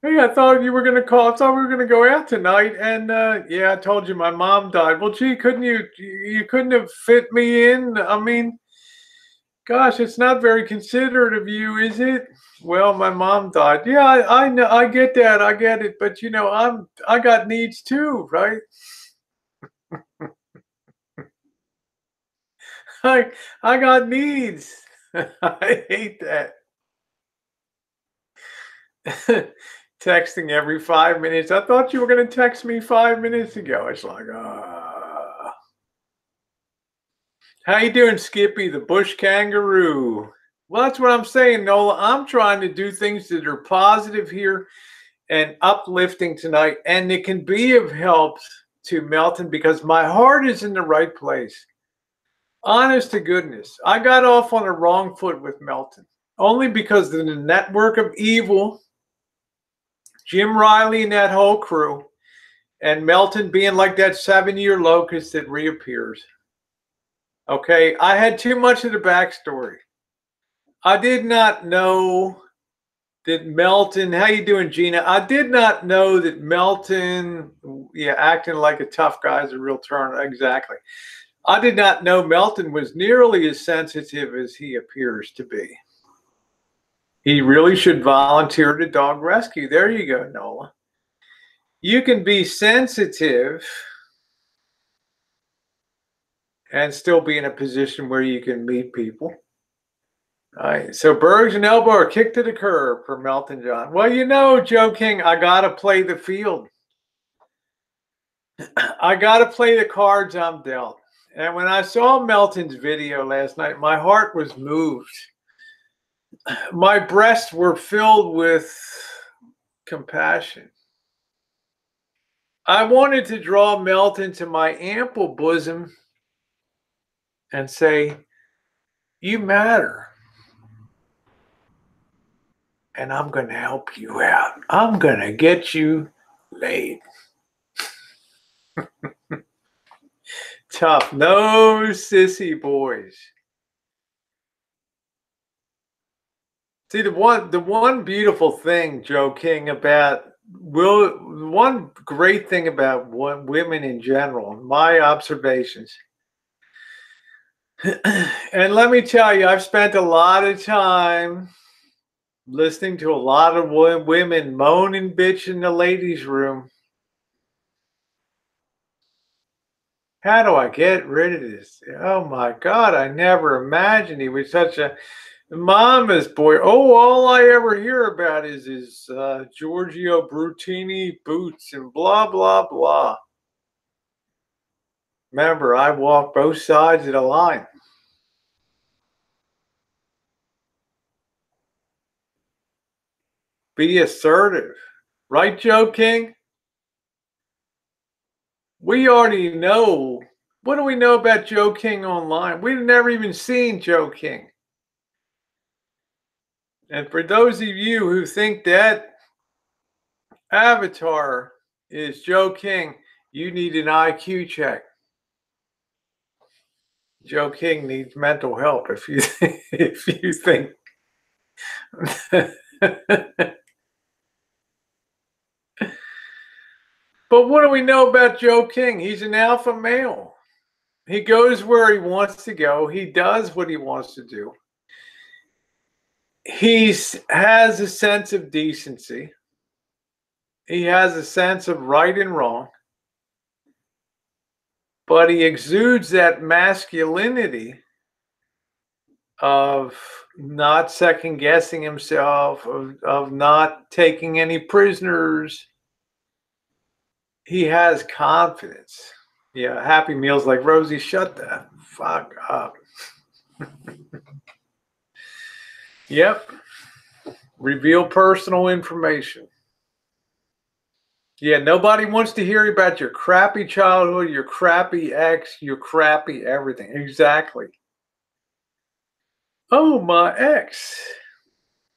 Hey, I thought you were going to call. I thought we were going to go out tonight. And yeah, I told you my mom died. Well, gee, you couldn't have fit me in? I mean, gosh, it's not very considerate of you, is it? Well, my mom died. Yeah, I know. I get that. I get it. But, you know, I got needs too, right? I got needs. I hate that. Texting every 5 minutes. I thought you were going to text me 5 minutes ago. It's like, How you doing, Skippy, the bush kangaroo? Well, that's what I'm saying, Nola. I'm trying to do things that are positive here and uplifting tonight, and it can be of help to Melton because my heart is in the right place. Honest to goodness, I got off on the wrong foot with Melton, only because of the network of evil, Jim Riley and that whole crew, and Melton being like that 7-year locust that reappears. Okay, I had too much of the backstory. I did not know that Melton, how you doing, Gina? I did not know that Melton, yeah, acting like a tough guy is a real turn. Exactly. I did not know Melton was nearly as sensitive as he appears to be. He really should volunteer to dog rescue. There you go, Nola. You can be sensitive and still be in a position where you can meet people. All right, so Bergs and Elbow are kicked to the curb for Melton John. Well, you know, Joe King, I got to play the field. I got to play the cards I'm dealt. And when I saw Melton's video last night, my heart was moved. My breasts were filled with compassion. I wanted to draw Melton to my ample bosom and say, you matter. And I'm going to help you out. I'm going to get you laid. Tough. No sissy boys. See, the one beautiful thing, Joe King, about one great thing about women in general, my observations. And let me tell you, I've spent a lot of time listening to a lot of women moan and bitch in the ladies' room. How do I get rid of this? Oh my God, I never imagined he was such a mama's boy. Oh, all I ever hear about is his Giorgio Brutini boots and blah, blah, blah. Remember, I walk both sides of the line. Be assertive. Right, Joe King? We already know. What do we know about Joe King online? We've never even seen Joe King. And for those of you who think that avatar is Joe King, you need an IQ check. Joe King needs mental help if you think. But what do we know about Joe King? He's an alpha male. He goes where he wants to go. He does what he wants to do. He has a sense of decency. He has a sense of right and wrong. But he exudes that masculinity of not second guessing himself, of not taking any prisoners. He has confidence. Yeah, Happy Meals like Rosie, shut the fuck up. Yep. Reveal personal information. Yeah, nobody wants to hear about your crappy childhood, your crappy ex, your crappy everything. Exactly. Oh, my ex.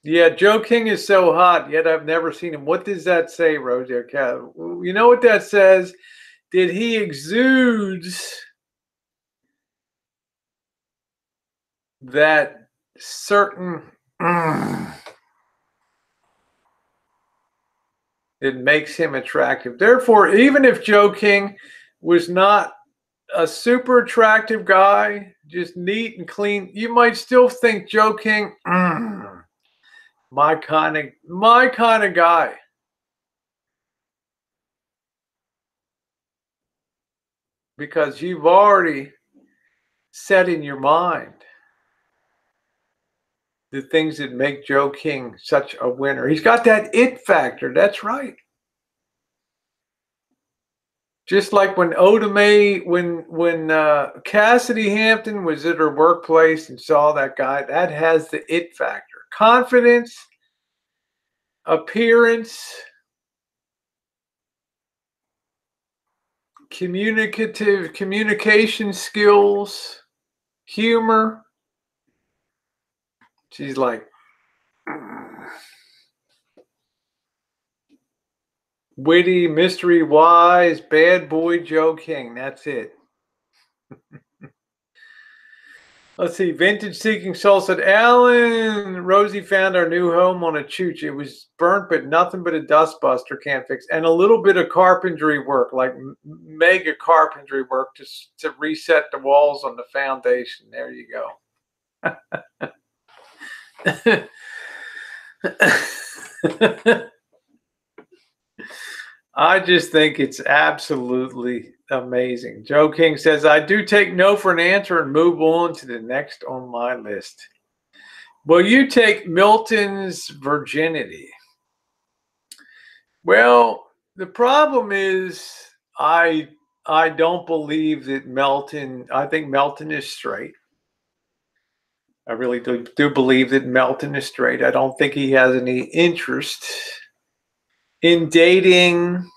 Yeah, Joe King is so hot, yet I've never seen him. What does that say, Rosie? You know what that says? Did he exudes that certain it makes him attractive. Therefore, even if Joe King was not a super attractive guy, just neat and clean, you might still think Joe King, my kind of guy. Because you've already set in your mind the things that make Joe King such a winner. He's got that it factor. That's right. Just like when Cassidy Hampton was at her workplace and saw that guy, that has the it factor. Confidence, appearance, communication skills, humor. She's like, witty, mystery, wise, bad boy Joe King. That's it. Let's see. Vintage Seeking Soul said, Alan, Rosie found our new home on a chooch. It was burnt, but nothing but a dustbuster can't fix. And a little bit of carpentry work, like mega carpentry work to reset the walls on the foundation. There you go. I just think it's absolutely amazing. Joe King says, I do take no for an answer and move on to the next on my list. Will you take Milton's virginity? Well, the problem is I don't believe that Melton, I think Melton is straight. I really do believe that Melton is straight. I don't think he has any interest in dating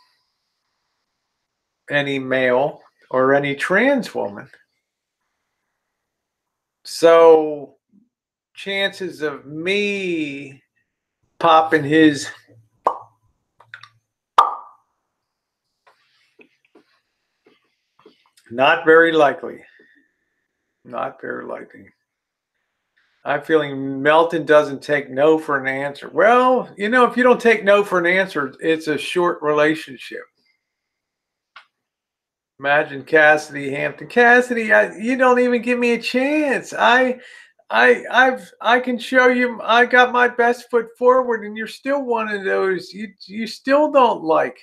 any male or any trans woman. So chances of me popping his not very likely. Not very likely. I'm feeling Melton doesn't take no for an answer. Well, you know, if you don't take no for an answer, it's a short relationship. Imagine Cassidy Hampton. Cassidy, you don't even give me a chance. I can show you. I got my best foot forward, and you're still one of those you still don't like.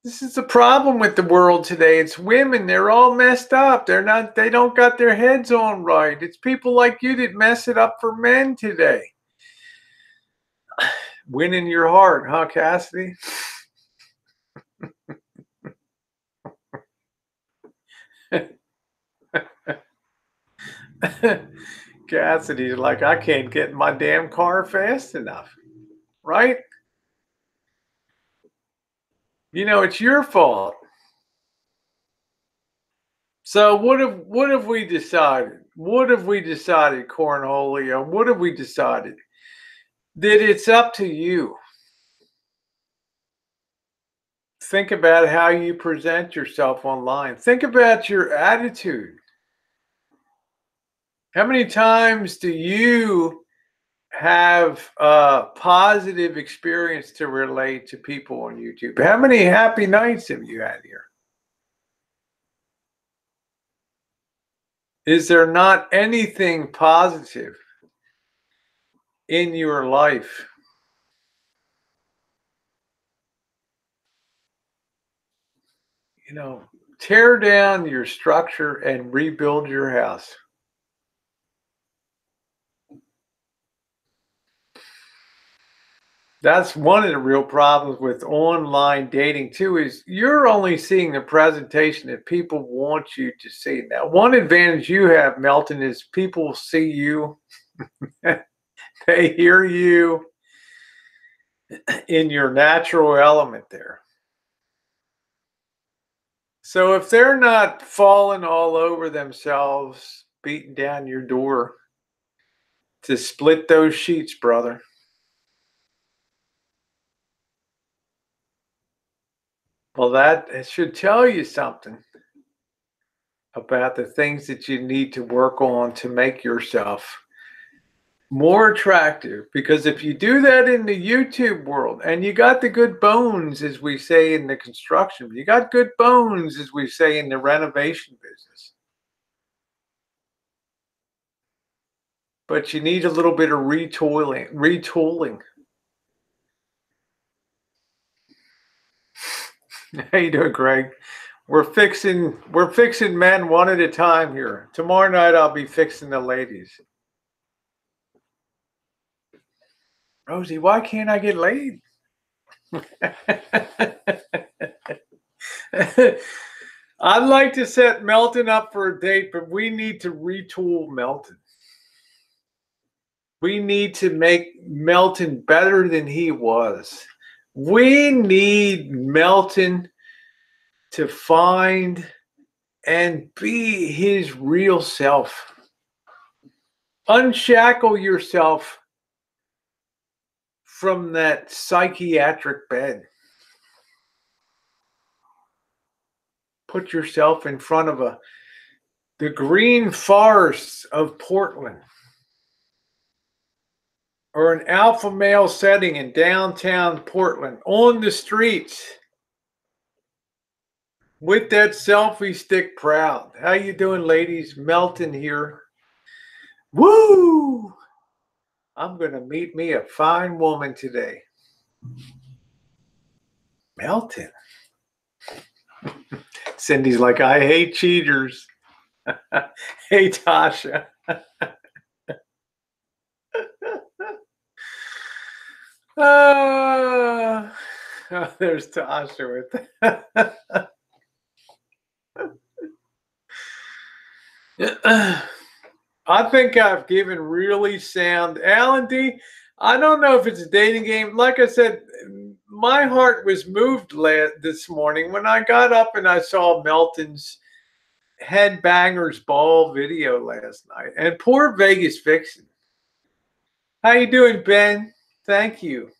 This is the problem with the world today. It's women. They're all messed up. They don't got their heads on right. It's people like you that mess it up for men today. Winning your heart, huh, Cassidy? Cassidy's like, I can't get in my damn car fast enough. Right? You know, it's your fault. So what have we decided? What have we decided, Cornholio? What have we decided? That it's up to you. Think about how you present yourself online. Think about your attitude. How many times do you have a positive experience to relate to people on YouTube? How many happy nights have you had here? Is there not anything positive in your life? You know, tear down your structure and rebuild your house. That's one of the real problems with online dating too, is you're only seeing the presentation that people want you to see. Now, one advantage you have, Melton, is people see you. They hear you in your natural element there. So if they're not falling all over themselves, beating down your door to split those sheets, brother, well, that should tell you something about the things that you need to work on to make yourself more attractive. Because if you do that in the YouTube world, and you got the good bones, as we say in the construction, you got good bones, as we say in the renovation business, but you need a little bit of retooling. How you doing, Greg? We're fixing men one at a time here. Tomorrow night I'll be fixing the ladies. Rosie, why can't I get laid? I'd like to set Melton up for a date, but we need to retool Melton. We need to make Melton better than he was. We need Melton to find and be his real self. Unshackle yourself from that psychiatric bed. Put yourself in front of the green forests of Portland, or an alpha male setting in downtown Portland, on the streets, with that selfie stick proud. How you doing, ladies? Melton here. Woo! I'm going to meet me a fine woman today. Melton. Cindy's like, I hate cheaters. Hey, Tasha. Oh, there's Tasha with I think I've given really sound. Alan D, I don't know if it's a dating game. Like I said, my heart was moved this morning when I got up and I saw Melton's Headbangers Ball video last night. And poor Vegas Vixen. How you doing, Ben? Thank you.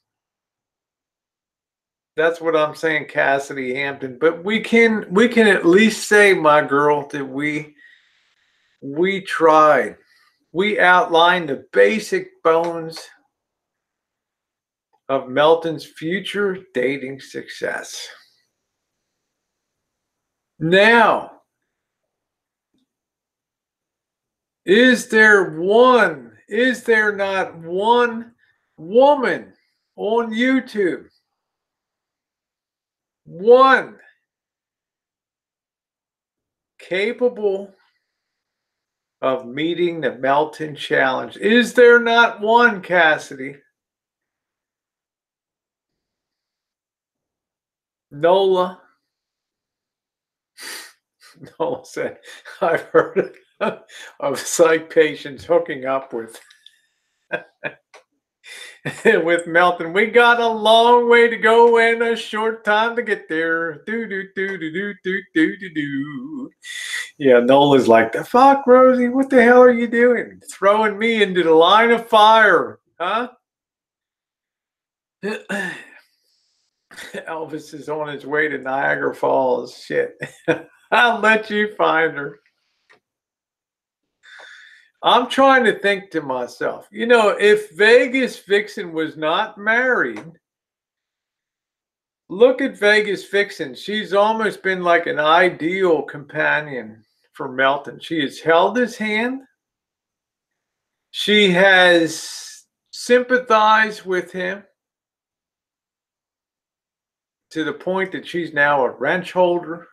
That's what I'm saying, Cassidy Hampton. But we can at least say, my girl, that we tried. We outlined the basic bones of Melton's future dating success. Now, is there not one woman on YouTube, one capable of meeting the Melton challenge? Is there not one, Cassidy? Nola. Nola said, I've heard of psych patients hooking up with with Melton. We got a long way to go and a short time to get there. Do do do do do do do do do. Yeah, Nola's like, the fuck, Rosie? What the hell are you doing? Throwing me into the line of fire, huh? Elvis is on his way to Niagara Falls. Shit. I'll let you find her. I'm trying to think to myself, if Vegas Vixen was not married, look at Vegas Vixen. She's almost been like an ideal companion for Melton. She has held his hand. She has sympathized with him to the point that she's now a wrench holder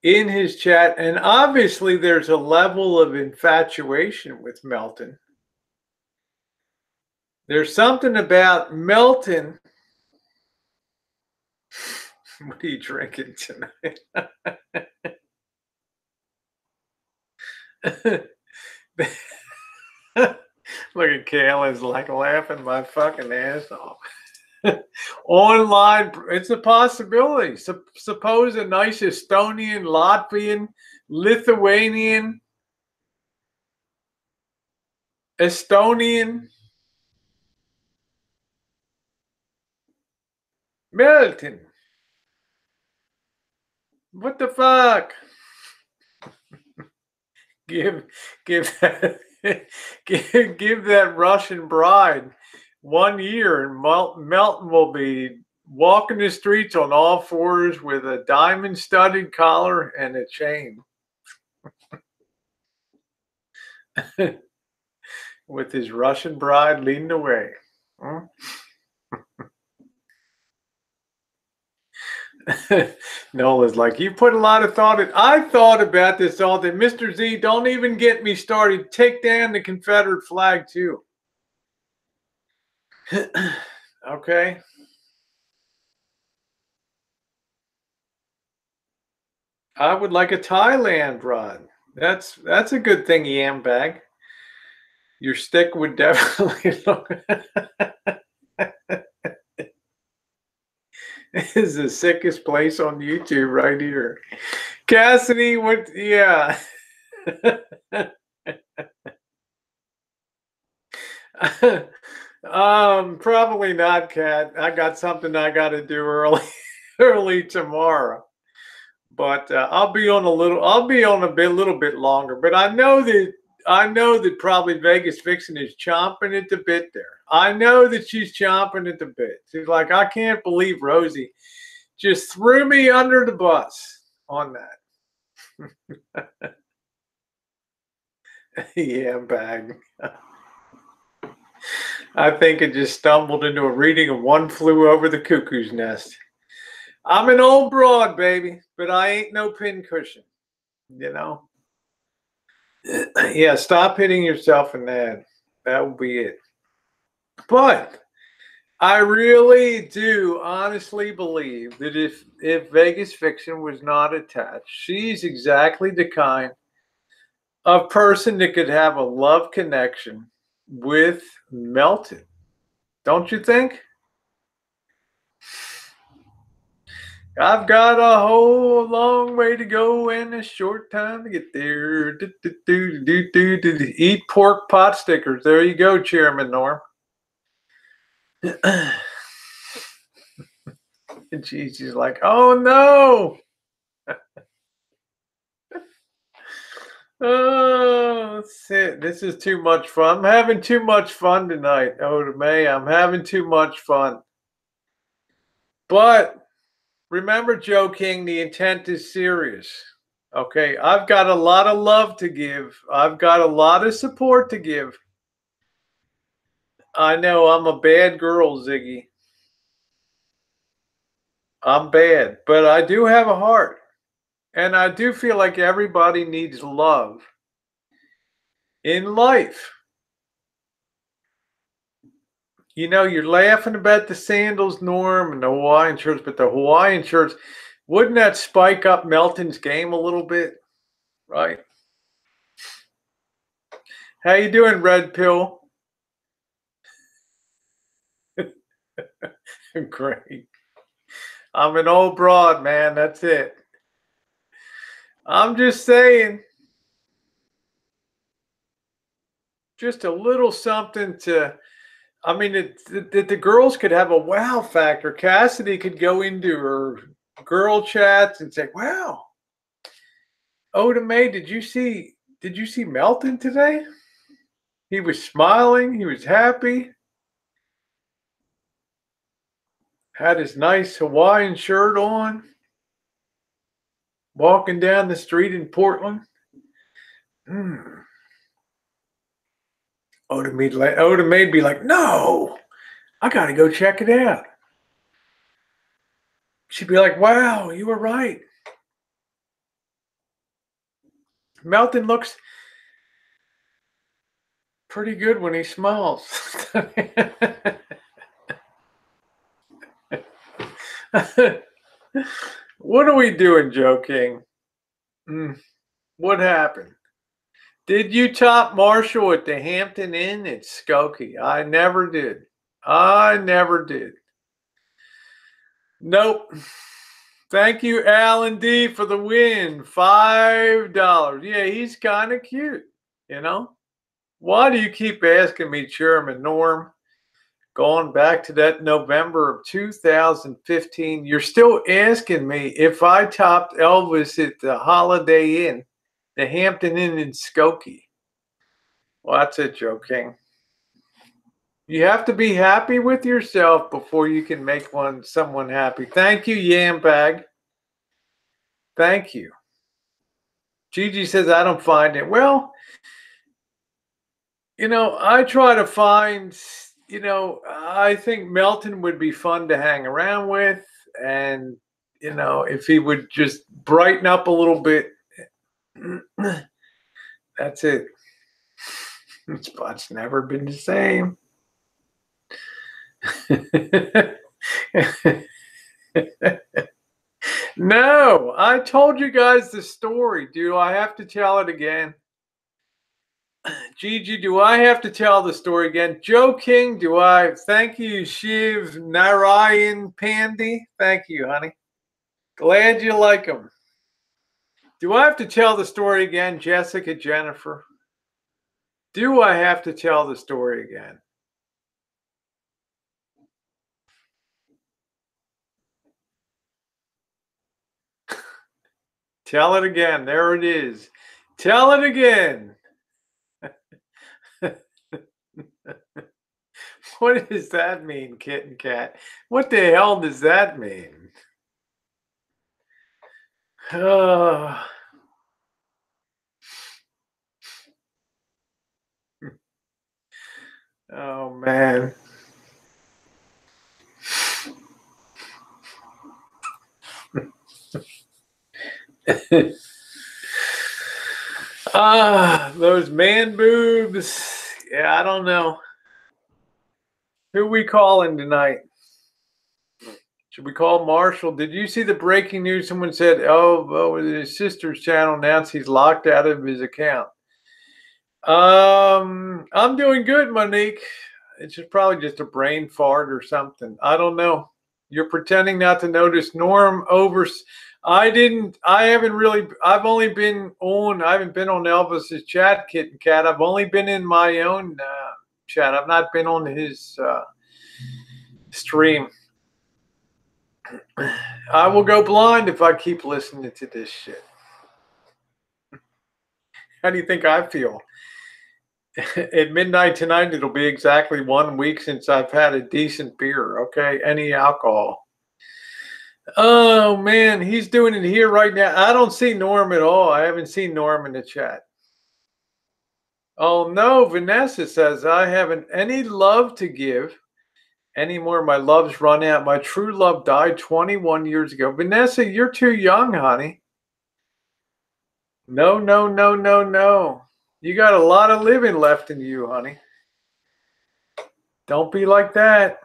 in his chat. And obviously there's a level of infatuation with Melton. There's something about Melton. What are you drinking tonight? Look at Kayla's like laughing my fucking ass off. Online, it's a possibility. Suppose a nice Estonian, Latvian, Lithuanian, Estonian, Melton. What the fuck? Give that give that Russian bride 1 year, and Melton will be walking the streets on all fours with a diamond-studded collar and a chain. With his Russian bride leading the way. Huh? Nola's like, you put a lot of thought in. I thought about this all day. Mr. Z, don't even get me started. Take down the Confederate flag, too. Okay. I would like a Thailand rod. That's a good thing, yam bag. Your stick would definitely look. This is the sickest place on YouTube right here. Cassidy, what? Yeah. Probably not, Kat. I got something I got to do early tomorrow. But I'll be on a little bit longer. But I know that probably Vegas Vixen is chomping at the bit there. I know that she's chomping at the bit. She's like, I can't believe Rosie just threw me under the bus on that. Yeah, bag. I think it just stumbled into a reading of One Flew Over the Cuckoo's Nest. I'm an old broad, baby, but I ain't no pincushion, Yeah, stop hitting yourself in that. That will be it. But I really do honestly believe that if Vegas Fiction was not attached, she's exactly the kind of person that could have a love connection with Melton. Don't you think? I've got a whole long way to go and a short time to get there. Eat pork pot stickers. There you go, Chairman Norm. And she's like, oh no. Oh, that's it. This is too much fun. I'm having too much fun tonight, Oda May. I'm having too much fun. But remember, Joe King, the intent is serious. Okay, I've got a lot of love to give. I've got a lot of support to give. I know I'm a bad girl, Ziggy. I'm bad, but I do have a heart. And I do feel like everybody needs love in life. You know, you're laughing about the sandals, Norm, and the Hawaiian shirts, but the Hawaiian shirts, wouldn't that spike up Melton's game a little bit? Right? How you doing, Red Pill? Great. I'm an old broad, man. That's it. I'm just saying, just a little something to, I mean, that the girls could have a wow factor. Cassidy could go into her girl chats and say, wow, Oda May, did you see Melton today? He was smiling, he was happy, had his nice Hawaiian shirt on, walking down the street in Portland. Oda May'd be like, no, I gotta go check it out. She'd be like, wow, you were right. Melton looks pretty good when he smiles. What are we doing, Joe King? What happened? Did you top Marshall at the Hampton Inn at Skokie? I never did. I never did. Nope. Thank you, Alan D, for the win. $5. Yeah, he's kind of cute, you know? Why do you keep asking me, Chairman Norm? Going back to that November of 2015, you're still asking me if I topped Elvis at the Holiday Inn, the Hampton Inn in Skokie. Well, that's it, Joe King. You have to be happy with yourself before you can make someone happy. Thank you, Yam Bag. Thank you. Gigi says, I don't find it. Well, you know, I try to find, you know, I think Melton would be fun to hang around with. And, you know, if he would just brighten up a little bit, that's it. Spot's never been the same. No, I told you guys the story. Do I have to tell it again? Gigi, do I have to tell the story again? Joe King, do I? Thank you, Shiv Narayan Pandy. Thank you, honey. Glad you like them. Do I have to tell the story again, Jessica Jennifer? Do I have to tell the story again? Tell it again. There it is. Tell it again. What does that mean, kitten cat? What the hell does that mean? Oh, oh man. Those man boobs. Yeah, I don't know. Who we calling tonight? Should we call Marshall? Did you see the breaking news? Someone said, oh, his sister's channel announced he's locked out of his account. I'm doing good, Monique. It's probably just a brain fart or something. I don't know. You're pretending not to notice. Norm over. I haven't only been on, I haven't been on Elvis's chat, Kitten Cat. I've only been in my own chat. I've not been on his stream. I will go blind if I keep listening to this shit. How do you think I feel? At midnight tonight, it'll be exactly 1 week since I've had a decent beer, okay? Any alcohol. Oh, man, he's doing it here right now. I don't see Norm at all. I haven't seen Norm in the chat. Oh, no, Vanessa says, I haven't any love to give anymore. My love's run out. My true love died 21 years ago. Vanessa, you're too young, honey. No, no, no, no, no. You got a lot of living left in you, honey. Don't be like that.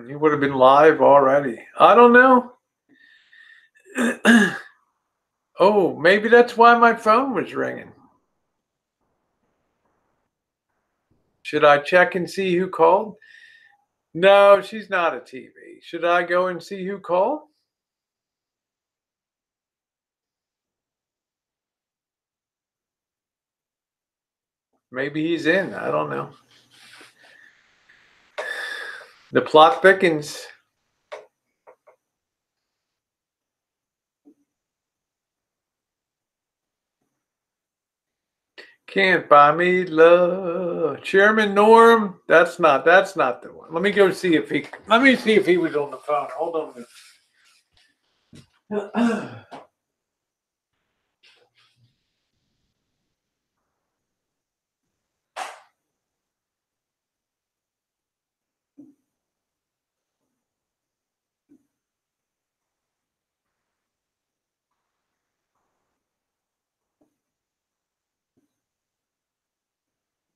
He would have been live already. I don't know. Oh, maybe that's why my phone was ringing. Should I check and see who called? No, she's not a TV. Should I go and see who called? Maybe he's in. I don't know. The plot thickens. Can't buy me love. Chairman Norm, that's not the one. Let me see if he was on the phone. Hold on a minute.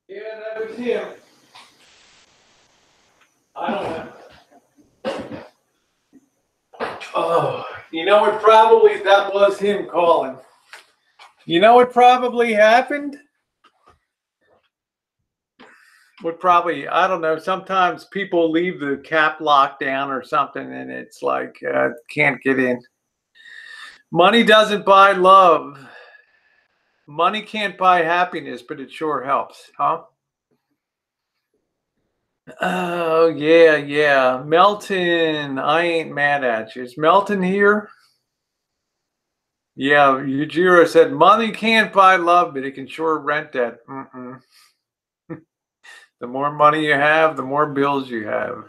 Yeah, that was him. I don't know. Oh, you know what? Probably that was him calling. You know what probably happened? I don't know. Sometimes people leave the cap lock down or something, and it's like can't get in. Money doesn't buy love. Money can't buy happiness, but it sure helps, huh? Oh, yeah. Melton, I ain't mad at you. Is Melton here? Yeah, Yujiro said, money can't buy love, but it can sure rent that. The more money you have, the more bills you have.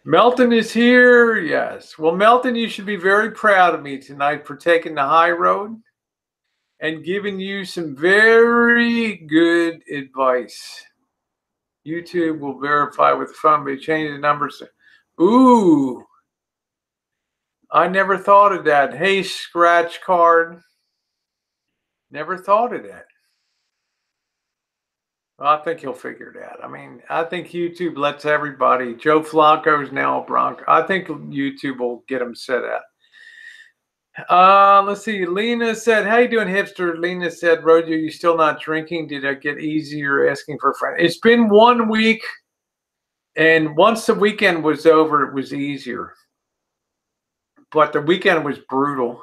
Melton is here, yes. Well, Melton, you should be very proud of me tonight for taking the high road and giving you some very good advice. YouTube will verify with the phone, but change the numbers. Ooh, I never thought of that. Hey, scratch card. Never thought of that. Well, I think he'll figure it out. I mean, I think YouTube lets everybody. Joe Flacco's now a Bronco. I think YouTube will get him set up. Let's see. Lena said, how you doing, hipster? Lena said, Roger, you still not drinking? Did I get easier asking for a friend? It's been 1 week, and once the weekend was over, it was easier. But the weekend was brutal.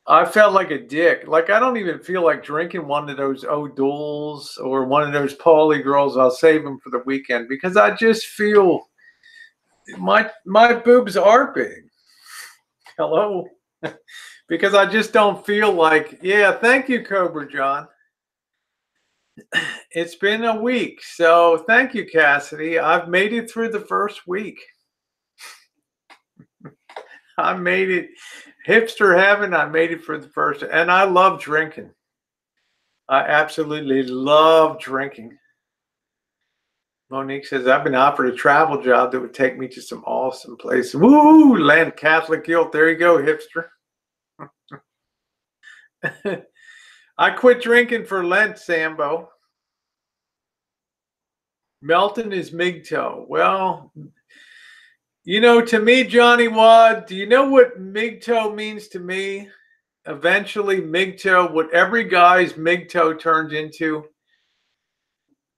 I felt like a dick. Like, I don't even feel like drinking one of those O'Douls or one of those Pauly girls. I'll save them for the weekend because I just feel my boobs are big. Hello. Because I just don't feel like, yeah, thank you, Cobra John. It's been a week. So thank you, Cassidy. I've made it through the first week. I made it. Hipster heaven, I made it for the first. And I love drinking. I absolutely love drinking. Monique says, I've been offered a travel job that would take me to some awesome places. Woo! Land Catholic guilt. There you go, hipster. I quit drinking for Lent, Sambo. Melton is MGTOW. Well, you know, to me, Johnny Wad, do you know what MGTOW means to me? Eventually, MGTOW, what every guy's MGTOW turns into,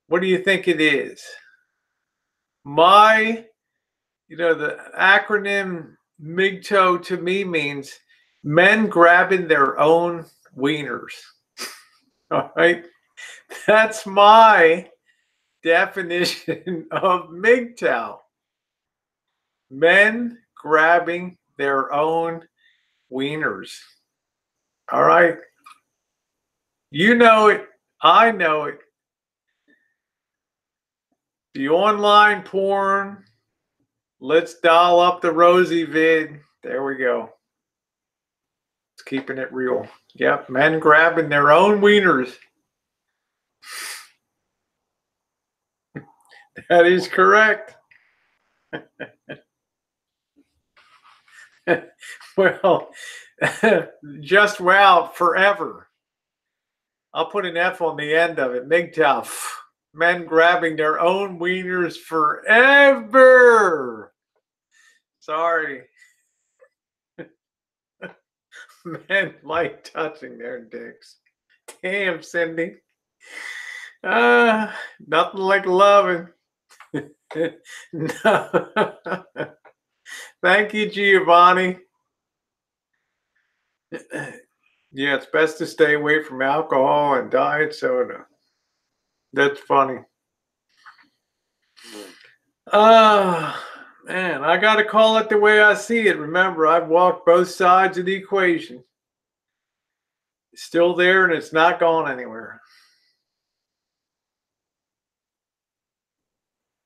what do you think it is? The acronym MGTOW to me means men grabbing their own wieners. All right. That's my definition of MGTOW. Men grabbing their own wieners. All right. You know it. I know it. The online porn. Let's dial up the Rosie vid. There we go. It's keeping it real. Yep. Men grabbing their own wieners. That is correct. Well, just wow, forever. I'll put an F on the end of it. MGTOW. Men grabbing their own wieners forever. Sorry. Men like touching their dicks. Damn, Cindy. Nothing like loving. No. Thank you, Giovanni. Yeah, it's best to stay away from alcohol and diet soda. That's funny. Man, I got to call it the way I see it. Remember, I've walked both sides of the equation. It's still there and it's not gone anywhere.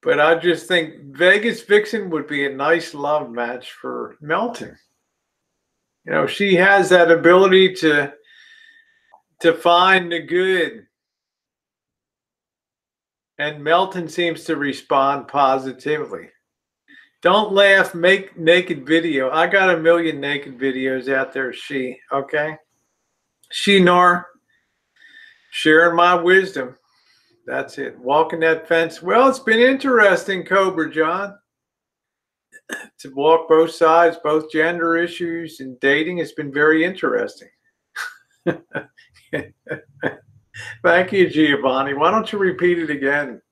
But I just think Vegas Vixen would be a nice love match for Melton. You know, she has that ability to find the good. And Melton seems to respond positively. Don't laugh, make naked video. I got a million naked videos out there, okay? Nor sharing my wisdom. That's it. Walking that fence. Well, it's been interesting, Cobra John. To walk both sides, both gender issues and dating. It's been very interesting. Thank you, Giovanni. Why don't you repeat it again?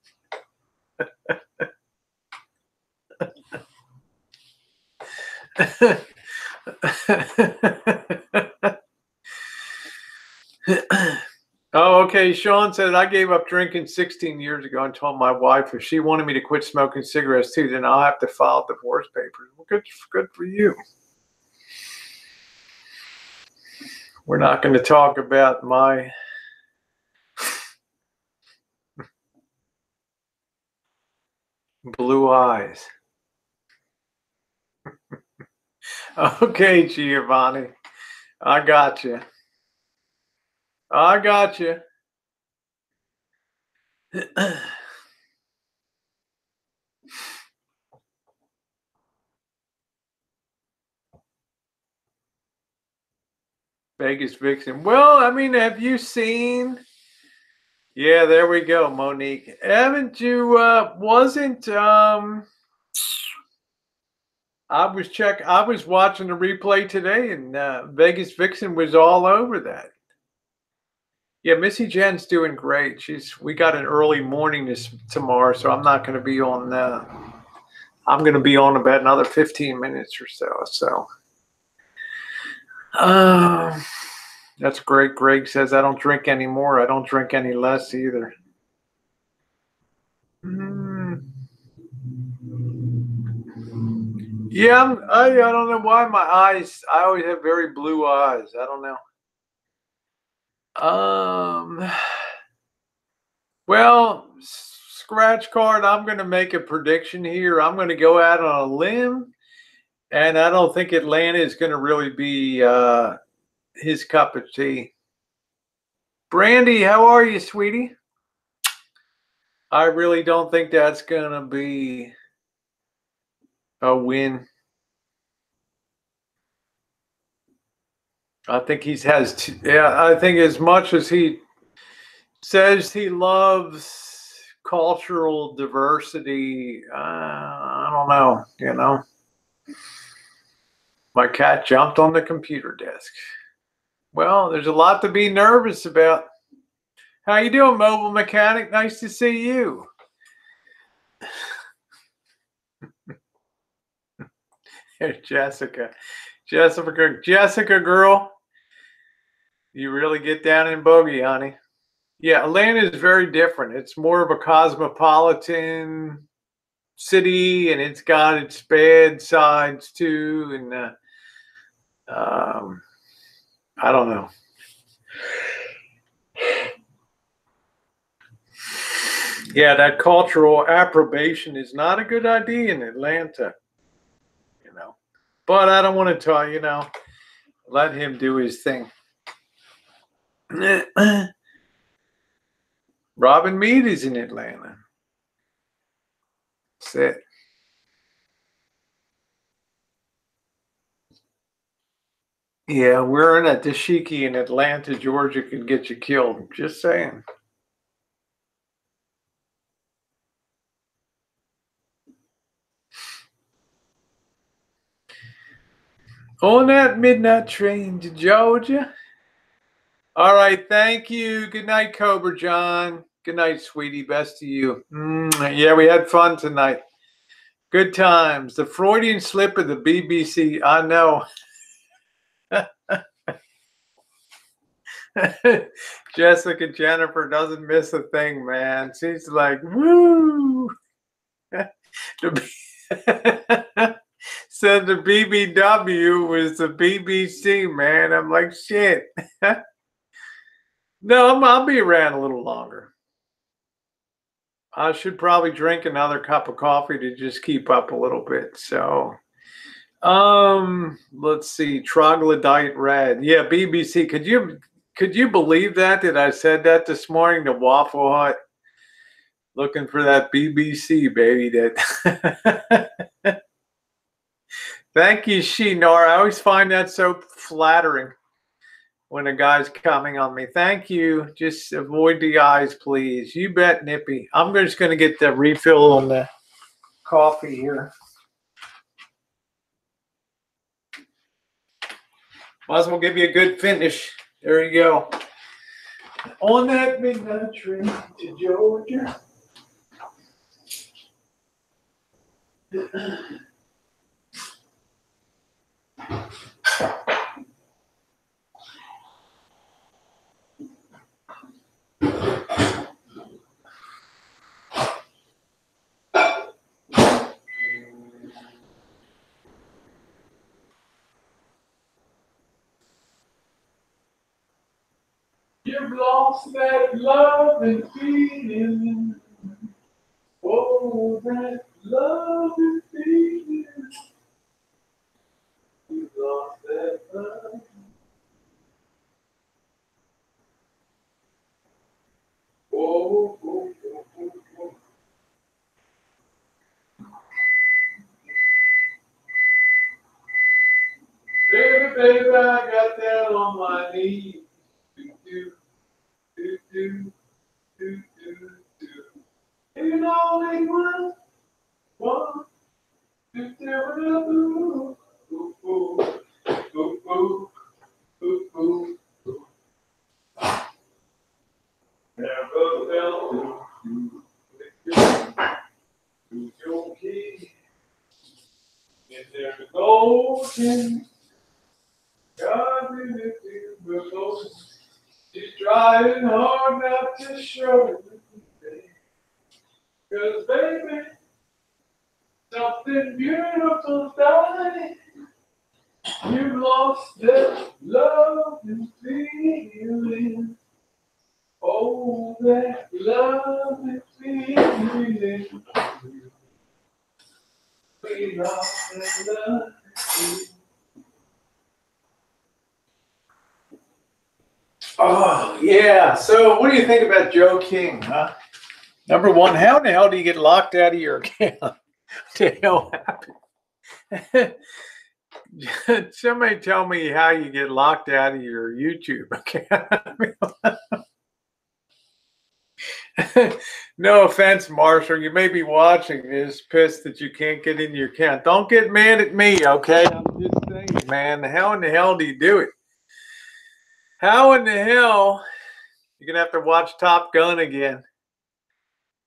Oh, okay. Sean said, I gave up drinking 16 years ago and told my wife if she wanted me to quit smoking cigarettes too, then I'll have to file divorce papers. Well, good for you. We're not going to talk about my blue eyes. Okay, Giovanni. I got you. I got you. Vegas Vixen. Well, I mean, have you seen? Yeah, there we go, Monique. Haven't you? Wasn't I was watching the replay today, and Vegas Vixen was all over that. Yeah, Missy Jenn's doing great. We got an early morning tomorrow, so I'm not going to be on. I'm going to be on about another 15 minutes or so. So, that's great. Greg says I don't drink anymore. I don't drink any less either. Yeah, I don't know why my eyes. I always have very blue eyes. I don't know. Well, scratch card, I'm going to make a prediction here. I'm going to go out on a limb, and I don't think Atlanta is going to really be his cup of tea. Brandy, how are you, sweetie? I really don't think that's going to be a win. I think I think as much as he says he loves cultural diversity. I don't know, you know. My cat jumped on the computer desk. Well, there's a lot to be nervous about. How you doing, mobile mechanic? Nice to see you. Here's Jessica. Jessica, girl. You really get down in bogey, honey. Yeah, Atlanta is very different. It's more of a cosmopolitan city, and it's got its bad sides too. And I don't know. Yeah, that cultural approbation is not a good idea in Atlanta, you know. But I don't want to tell you know. Let him do his thing. Robin Meade is in Atlanta. That's it. Yeah, wearing a dashiki in Atlanta, Georgia could get you killed. Just saying. On that midnight train to Georgia. All right, thank you. Good night, Cobra John. Good night, sweetie. Best to you. Yeah, we had fun tonight. Good times. The Freudian slip of the BBC. I know. Jessica Jennifer doesn't miss a thing, man. She's like, woo. Said the BBW was the BBC, man. I'm like, shit. No, I'll be around a little longer. I should probably drink another cup of coffee to just keep up a little bit. So, let's see. Troglodyte Red. Yeah, BBC. Could you believe that I said that this morning to Waffle Hut? Looking for that BBC, baby. That. Thank you, Shinor. I always find that so flattering when a guy's coming on me. Thank you. Just avoid the eyes, please. You bet, Nippy. I'm just going to get the refill on the coffee here. Might as well give you a good finish. There you go. On that midnight train to Georgia. You've lost that love and feeling. Oh, that love and feeling. You've lost that love. Oh, oh, oh, oh, oh. Baby, I got down on my knees. Do, do, do, do, do, do. You only one, two, ooh, ooh, ooh, ooh, ooh, ooh, ooh. Never felt who's your key? Is there a golden God in it below? She's trying hard not to show it, cause baby, something beautiful died. You've lost that love and feeling. Oh, that love and feeling. We lost that love and feeling. Oh, yeah. So what do you think about Joe King, huh? Number one, how in the hell do you get locked out of your account? What the hell happened? Somebody tell me how you get locked out of your YouTube account. No offense, Marshall. You may be watching this, pissed that you can't get into your account. Don't get mad at me, okay? I'm just saying, man. How in the hell do you do it? How in the hell? You're going to have to watch Top Gun again.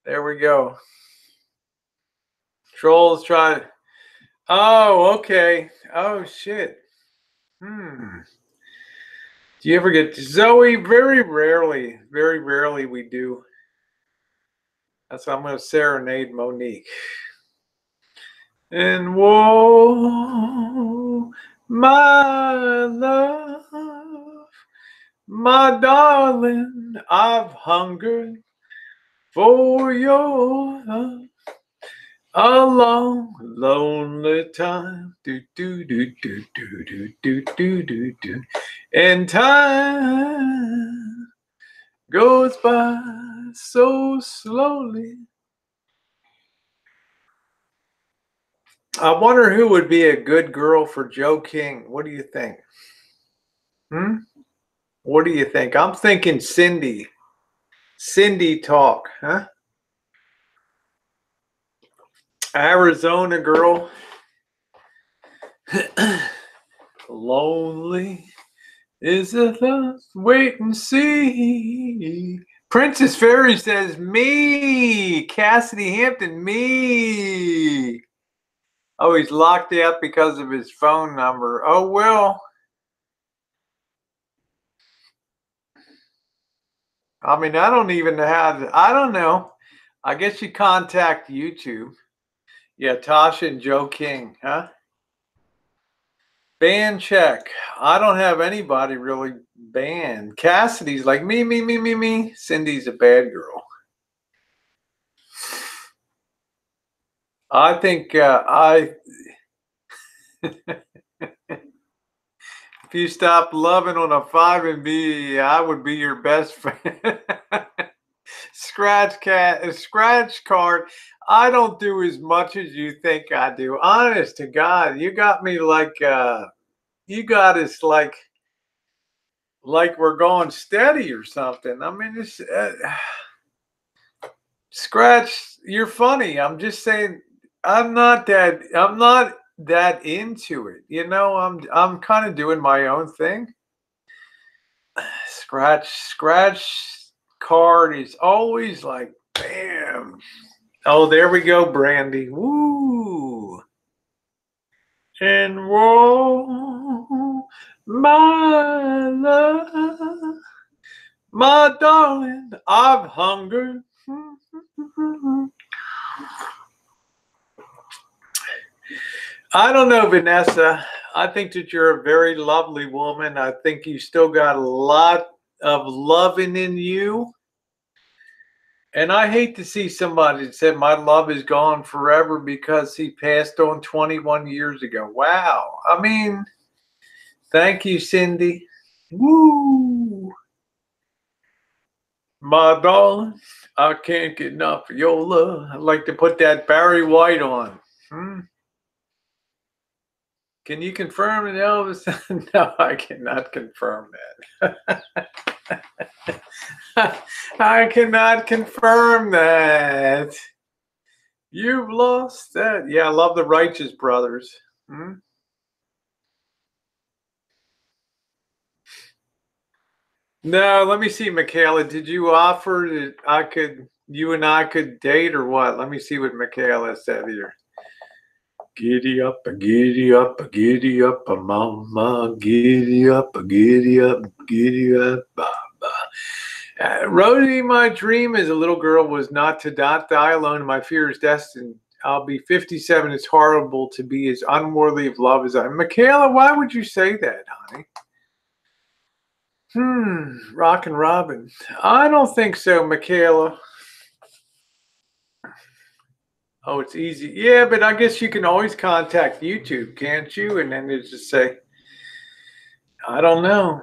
There we go. Trolls try. Oh, okay. Oh, shit. Do you ever get to Zoe? Very rarely we do. That's why I'm going to serenade Monique. And whoa, my love, my darling, I've hungered for your love a long, lonely time. Do do do do do do do do do do. And time goes by so slowly. I wonder who would be a good girl for Joe King. What do you think? What do you think? I'm thinking Cindy. Cindy talk, huh? Arizona girl. Lonely is a thought. Wait and see. Princess Fairy says, me. Cassidy Hampton, me. Oh, he's locked out because of his phone number. Oh, well. I mean, I don't even know how to, I don't know. I guess you contact YouTube. Yeah, Tasha and Joe King, huh? Band check. I don't have anybody really banned. Cassidy's like, me. Cindy's a bad girl. I think if you stop loving on a 5 and B, I would be your best friend. Scratch card. I don't do as much as you think I do. Honest to God, you got me like you got us like we're going steady or something. I mean, it's Scratch. You're funny. I'm just saying. I'm not that into it. You know, I'm kind of doing my own thing. Scratch card is always like, bam. Oh, there we go, Brandy. Woo. And whoa, my love, my darling, I've hungered. I don't know, Vanessa. I think that you're a very lovely woman. I think you still got a lot of loving in you. And I hate to see somebody that said my love is gone forever because he passed on 21 years ago. Wow. I mean, thank you, Cindy. Woo. My darling, I can't get enough of your love. I'd like to put that Barry White on. Can you confirm it, Elvis? No, I cannot confirm that. I cannot confirm that. You've lost that. Yeah, I love the Righteous Brothers. No, let me see, Michaela. Did you offer that you and I could date or what? Let me see what Michaela said here. Giddy up, giddy up, giddy up, mama, giddy up, giddy up, giddy up, baba. Rosie, my dream as a little girl was not to die alone. My fear is destined. I'll be 57. It's horrible to be as unworthy of love as I am. Michaela, why would you say that, honey? Rockin' Robin. I don't think so, Michaela. Oh, it's easy. Yeah, but I guess you can always contact YouTube, can't you? And then just say, I don't know.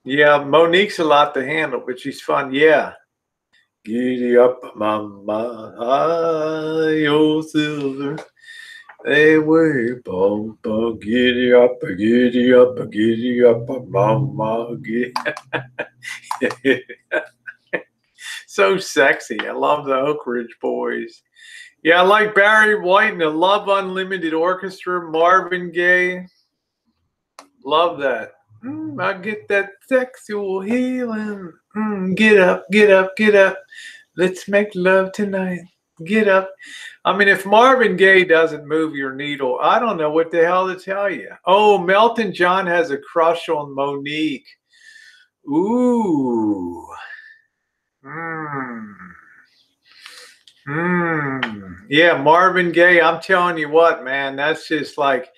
Yeah, Monique's a lot to handle, but she's fun. Yeah. Giddy up, mama, high, oh silver. Hey, way, bumper, giddy up, mama, giddy. So sexy. I love the Oak Ridge Boys. Yeah, I like Barry White and the Love Unlimited Orchestra, Marvin Gaye. Love that. I get that sexual healing. Get up, get up, get up. Let's make love tonight. Get up. I mean, if Marvin Gaye doesn't move your needle, I don't know what the hell to tell you. Oh, Melton John has a crush on Monique. Ooh. Yeah, Marvin Gaye, I'm telling you what, man, that's just like,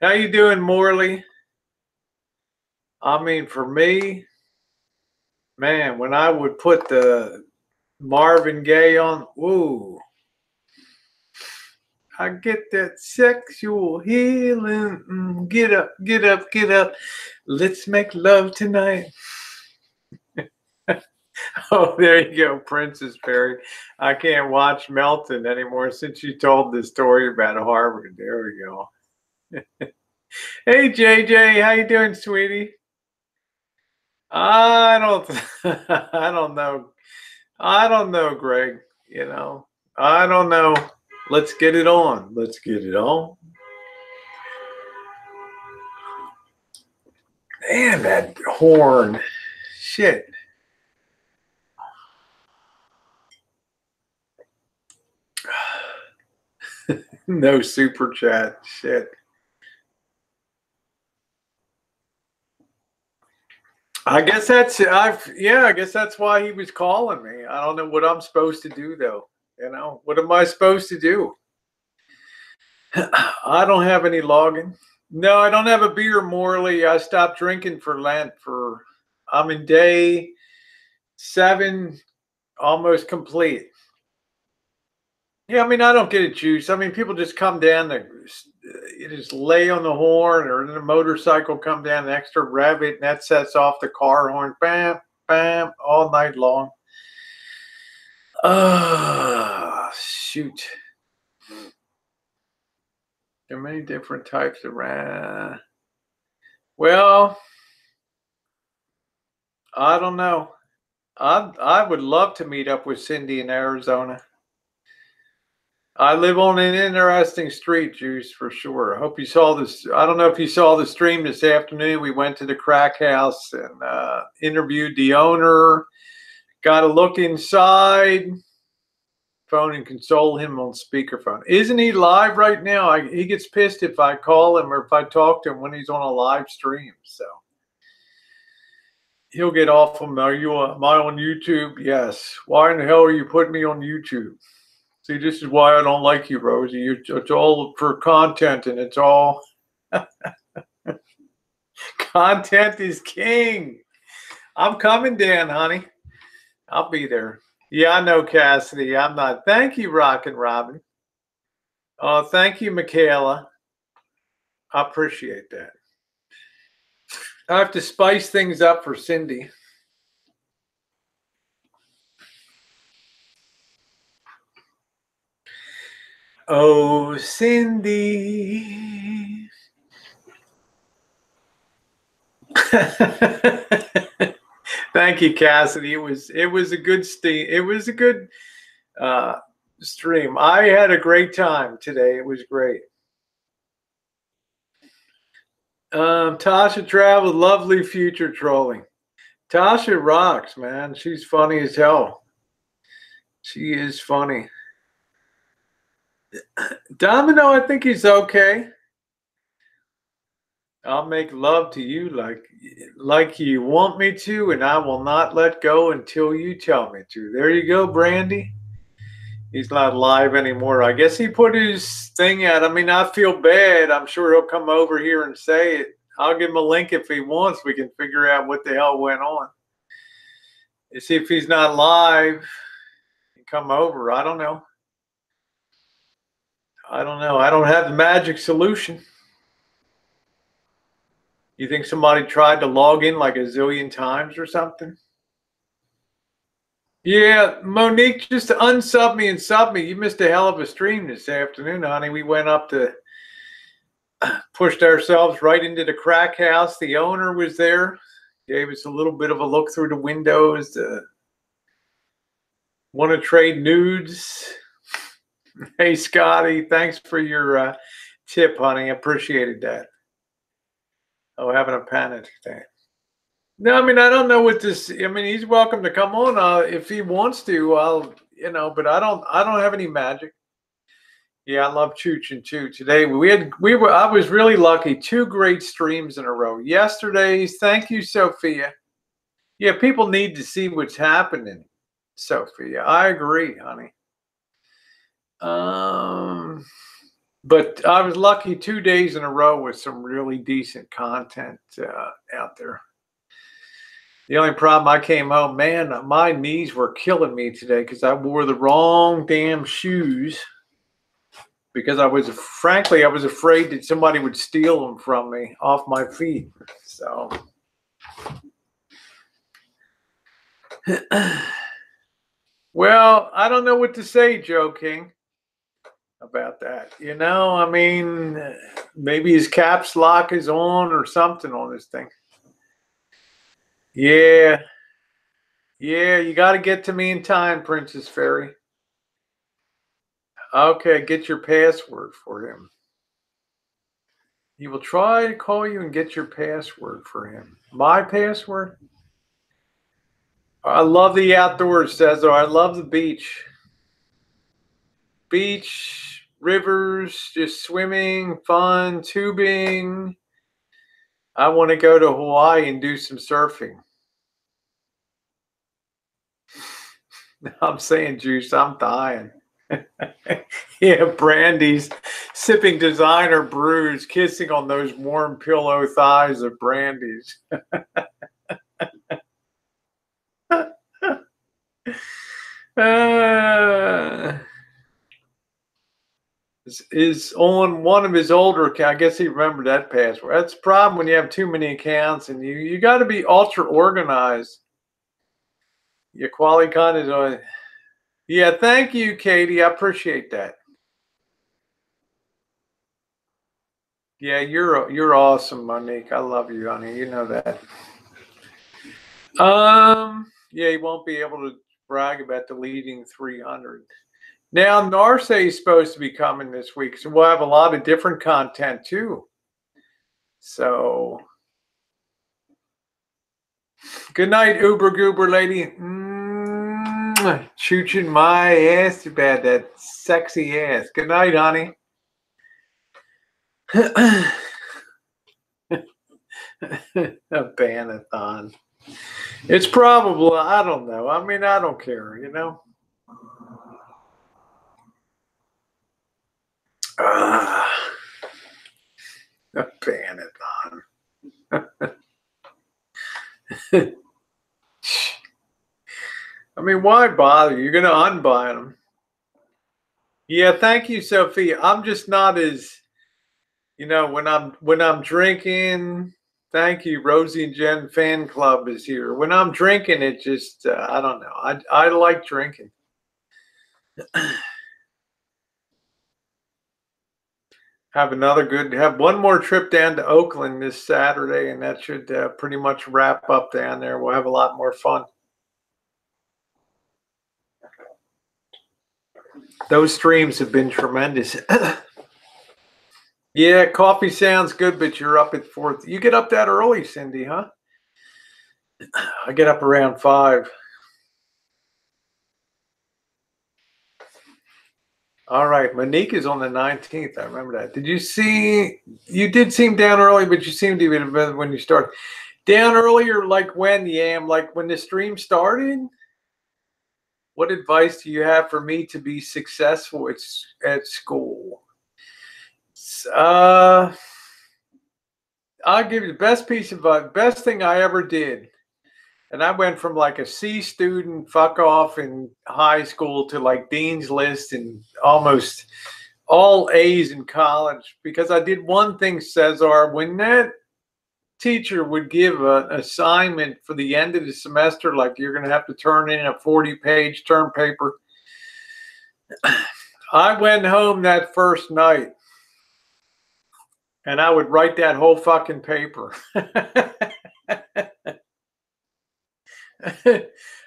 how you doing, Morley? I mean, for me, man, when I would put the Marvin Gaye on, ooh, I get that sexual healing. Get up, get up, get up. Let's make love tonight. Oh, there you go, Princess Perry. I can't watch Melton anymore since you told the story about Harvard. There we go. Hey, JJ, how you doing, sweetie? I don't, I don't know. I don't know, Greg. You know, I don't know. Let's get it on. Let's get it on. Man, that horn. Shit. No super chat. Shit. I guess that's I guess that's why he was calling me. I don't know what I'm supposed to do though. You know, what am I supposed to do? I don't have any login. No, I don't have a beer, Morley. I stopped drinking for Lent I'm in day 7, almost complete. Yeah, I mean, I don't get a juice. I mean, people just come down, you just lay on the horn, or in a motorcycle, come down, an extra rev it, and that sets off the car horn, bam, bam, all night long. Shoot. There are many different types of well, I don't know. I would love to meet up with Cindy in Arizona. I live on an interesting street, Juice, for sure. I hope you saw this. I don't know if you saw the stream this afternoon. We went to the crack house and interviewed the owner, got a look inside, phone, and console him on speakerphone. Isn't he live right now? He gets pissed if I call him or if I talk to him when he's on a live stream. So he'll get off of me. Am I on YouTube? Yes. Why in the hell are you putting me on YouTube? See, this is why I don't like you, Rosie. It's all for content, and it's all content is king. I'm coming, Dan, honey. I'll be there. Yeah, I know, Cassidy. I'm not. Thank you, Rockin' Robin. Thank you, Michaela. I appreciate that. I have to spice things up for Cindy. Oh, Cindy. Thank you, Cassidy. It was a good stream. I had a great time today. It was great. Tasha traveled, lovely future trolling. Tasha rocks, man. She's funny as hell. She is funny. Domino, I think he's okay. I'll make love to you like you want me to, and I will not let go until you tell me to. There you go, Brandy. He's not live anymore. I guess he put his thing out. I mean, I feel bad. I'm sure he'll come over here and say it. I'll give him a link if he wants. We can figure out what the hell went on. You see if he's not live, come over. I don't know. I don't have the magic solution. You think somebody tried to log in like a zillion times or something? Yeah, Monique, just unsub me and sub me. You missed a hell of a stream this afternoon, honey. We went up to, pushed ourselves right into the crack house. The owner was there, gave us a little bit of a look through the windows. Want to trade nudes? Hey, Scotty, thanks for your tip, honey. Appreciated that. Oh, having a panic attack. No, I mean, I don't know what this. I mean, he's welcome to come on if he wants to. I'll, but I don't have any magic. Yeah, I love Choochin too. Today I was really lucky. 2 great streams in a row. Yesterday's, thank you, Sophia. Yeah, people need to see what's happening, Sophia. I agree, honey. But I was lucky 2 days in a row with some really decent content out there. The only problem, I came home, man, my knees were killing me today because I wore the wrong damn shoes. Because I was afraid that somebody would steal them from me off my feet. So, well, I don't know what to say, Joe King, about that. I mean, maybe his caps lock is on or something on this thing. Yeah. Yeah, you got to get to me in time, Princess Fairy. Okay, get your password for him. He will try to call you and get your password for him. My password? I love the outdoors, Cesar. I love the beach. Beach, rivers, just swimming, fun, tubing. I want to go to Hawaii and do some surfing. I'm saying, Juice, I'm dying. Yeah, Brandy's sipping designer brews, kissing on those warm pillow thighs of Brandy's. Is on one of his older accounts. I guess he remembered that password. That's the problem when you have too many accounts, and you got to be ultra organized. Your quality content is on. Yeah, thank you, Katie. I appreciate that. Yeah, you're awesome, Monique. I love you, honey. You know that. Yeah, he won't be able to brag about deleting 300. Now, Narce is supposed to be coming this week, so we'll have a lot of different content too. So, good night, Uber Goober lady. Chooching my ass about that sexy ass. Good night, honey. A banathon. It's probably, I don't know. I mean, I don't care, A banathon. I mean, why bother? You're going to unbuy them. Yeah, thank you, Sophia. I'm just not as, when I'm drinking. Thank you, Rosie and Jen fan club is here. When I'm drinking, it just I don't know. I like drinking. Have one more trip down to Oakland this Saturday, and that should pretty much wrap up down there. We'll have a lot more fun. Those streams have been tremendous. Yeah, coffee sounds good, but you're up at 4. You get up that early, Cindy, huh? I get up around 5. All right, Monique is on the 19th. I remember that. Did you see? You did seem down early, but you seemed to be when you started. Down earlier, like when, Yam? Like when the stream started? What advice do you have for me to be successful at school? I'll give you the best piece of advice. Best thing I ever did. And I went from like a C student, fuck off in high school, to like Dean's List and almost all A's in college, because I did one thing, Cesar. When that teacher would give an assignment for the end of the semester, like you're going to have to turn in a 40-page term paper, I went home that first night and I would write that whole fucking paper.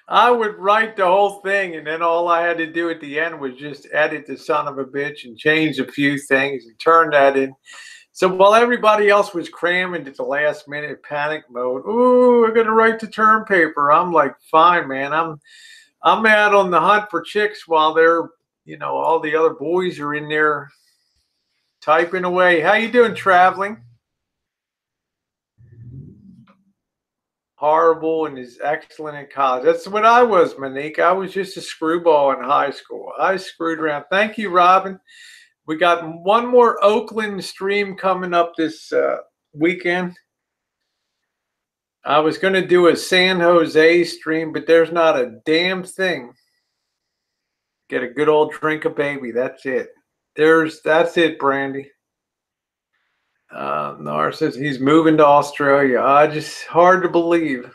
I would write the whole thing, and then all I had to do at the end was just edit the son of a bitch and change a few things and turn that in. So while everybody else was cramming to the last minute panic mode, ooh, I gotta write the term paper. I'm like, fine, man. I'm out on the hunt for chicks while they're, all the other boys are in there typing away. How you doing, traveling? Horrible and is excellent in college. That's what I was, Monique. I was just a screwball in high school. I screwed around. Thank you, Robin. We got one more Oakland stream coming up this weekend. I was going to do a San Jose stream, but there's not a damn thing. Get a good old drink of baby. That's it. That's it, Brandy. Nar says he's moving to Australia. Just hard to believe.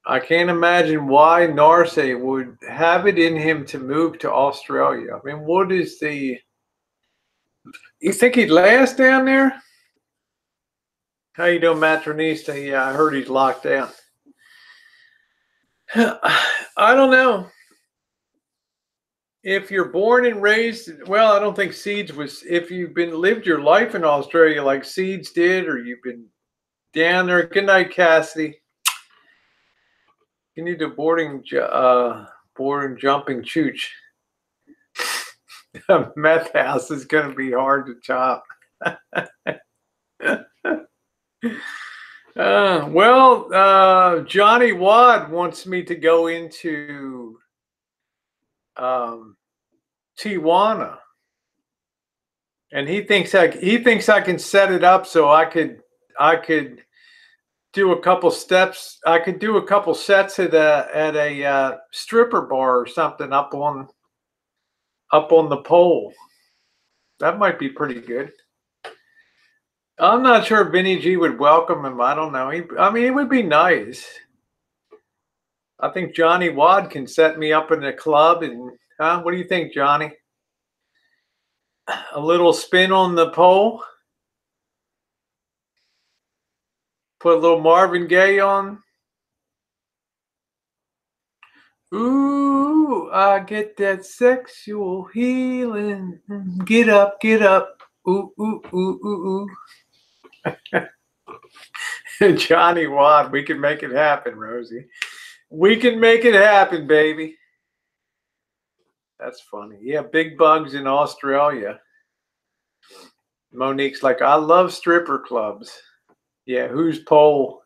I can't imagine why Narse would have it in him to move to Australia. I mean, what is the... You think he'd last down there? How you doing, Matronista? Yeah, I heard he's locked down. I don't know. If you're born and raised, well, I don't think Seeds was, if you've lived your life in Australia like Seeds did, or you've been down there. Good night, Cassidy. You need a boarding jumping chooch. A meth house is going to be hard to top. Johnny Wad wants me to go into Tijuana, and he thinks I can set it up so I could do a couple steps. I could do a couple sets at a stripper bar or something up on the pole. That might be pretty good. I'm not sure if Vinny G would welcome him. I don't know. I mean, it would be nice. I think Johnny Wad can set me up in a club. And what do you think, Johnny? A little spin on the pole. Put a little Marvin Gaye on. Ooh, I get that sexual healing. Get up, get up. Ooh, ooh, ooh, ooh, ooh. Johnny Wad, we can make it happen, Rosie. We can make it happen, baby. That's funny. Yeah, big bugs in Australia. Monique's like, I love stripper clubs. Yeah, who's pole?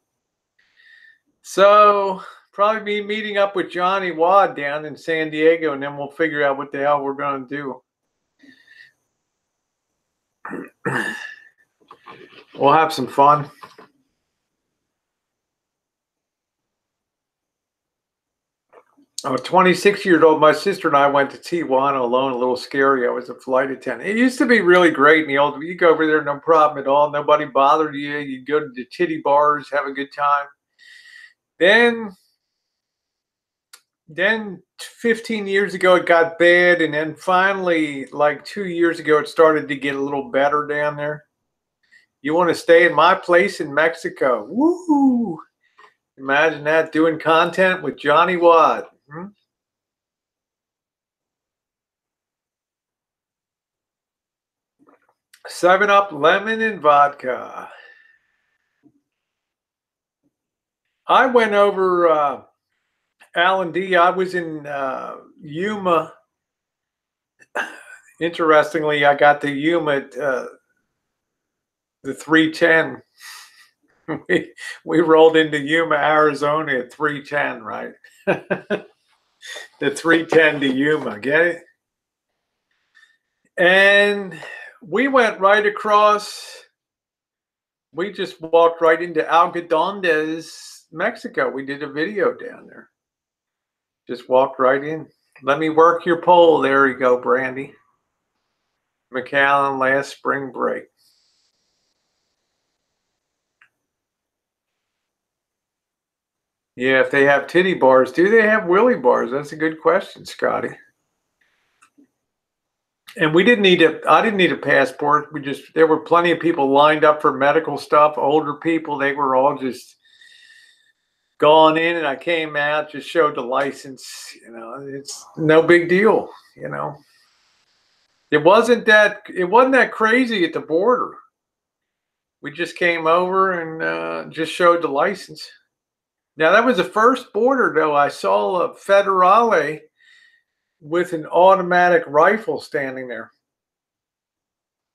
So probably be meeting up with Johnny Wad down in San Diego, and then we'll figure out what the hell we're going to do. We'll have some fun. Oh, 26-year-old, my sister and I went to Tijuana alone, a little scary. I was a flight attendant. It used to be really great in the old, you go over there, no problem at all. Nobody bothered you. You'd go to the titty bars, have a good time. Then 15 years ago, it got bad. And then finally, like 2 years ago, it started to get a little better down there. You want to stay in my place in Mexico. Woo! Imagine that, doing content with Johnny Wad. 7-Up, lemon, and vodka. I went over Alan D. I was in Yuma. Interestingly, I got to Yuma at the 310. We rolled into Yuma, Arizona at 310, right? The 310 to Yuma, get it? And we went right across. We just walked right into Algodondes, Mexico. We did a video down there. Just walked right in. Let me work your pole. There you go, Brandy. McAllen, last spring break. Yeah, if they have titty bars, do they have willy bars? That's a good question, Scotty. And we didn't need I didn't need a passport. There were plenty of people lined up for medical stuff, older people. They were all just gone in and I came out, just showed the license. You know, it's no big deal. You know, it wasn't that crazy at the border. We just came over and just showed the license. Now that was the first border though I saw a federale with an automatic rifle standing there.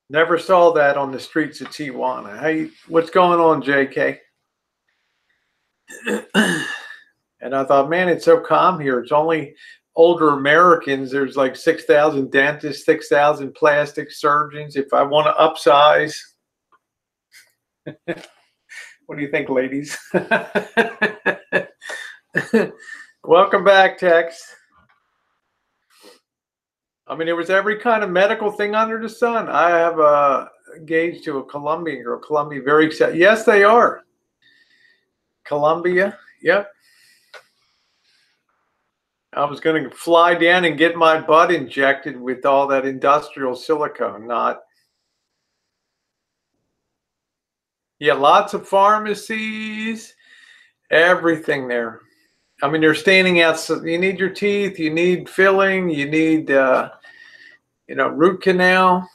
Never saw that on the streets of Tijuana. Hey, what's going on, JK? And I thought, man, it's so calm here. It's only older Americans. There's like 6,000 dentists, 6,000 plastic surgeons. If I want to upsize, what do you think, ladies? Welcome back, Tex. I mean, there was every kind of medical thing under the sun. I have engaged to a Colombian girl. Colombia, very excited. Yes, they are. Colombia, yep. I was going to fly down and get my butt injected with all that industrial silicone. Not. Yeah, lots of pharmacies, everything there. I mean, they're standing out. So you need your teeth, you need filling, you need, root canal.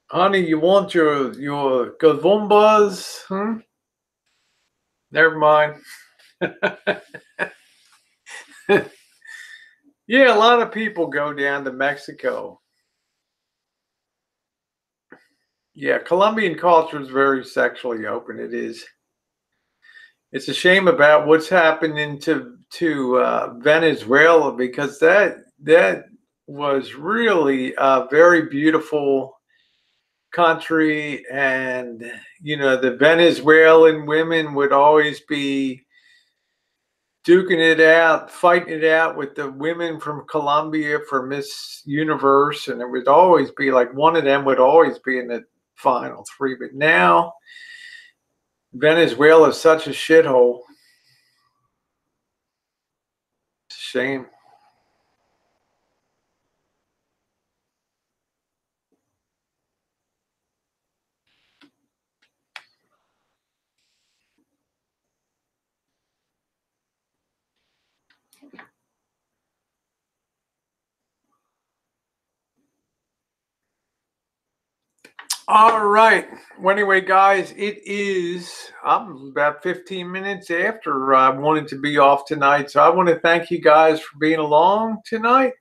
Honey, you want your gavumbas? Never mind. Yeah, a lot of people go down to Mexico. Yeah, Colombian culture is very sexually open. It is. It's a shame about what's happening to Venezuela, because that was really a very beautiful country, and the Venezuelan women would always be duking it out, fighting it out with the women from Colombia for Miss Universe, and it would always be like one of them would always be in the final three. But now Venezuela is such a shithole. It's a shame. All right. Well, anyway, guys, I'm about 15 minutes after I wanted to be off tonight. So I want to thank you guys for being along tonight.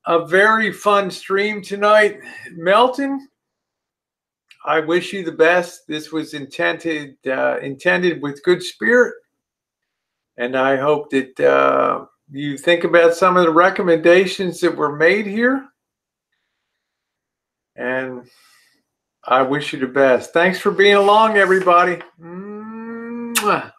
A very fun stream tonight. Melton, I wish you the best. This was intended with good spirit. And I hope that you think about some of the recommendations that were made here. And I wish you the best. Thanks for being along, everybody. Mwah.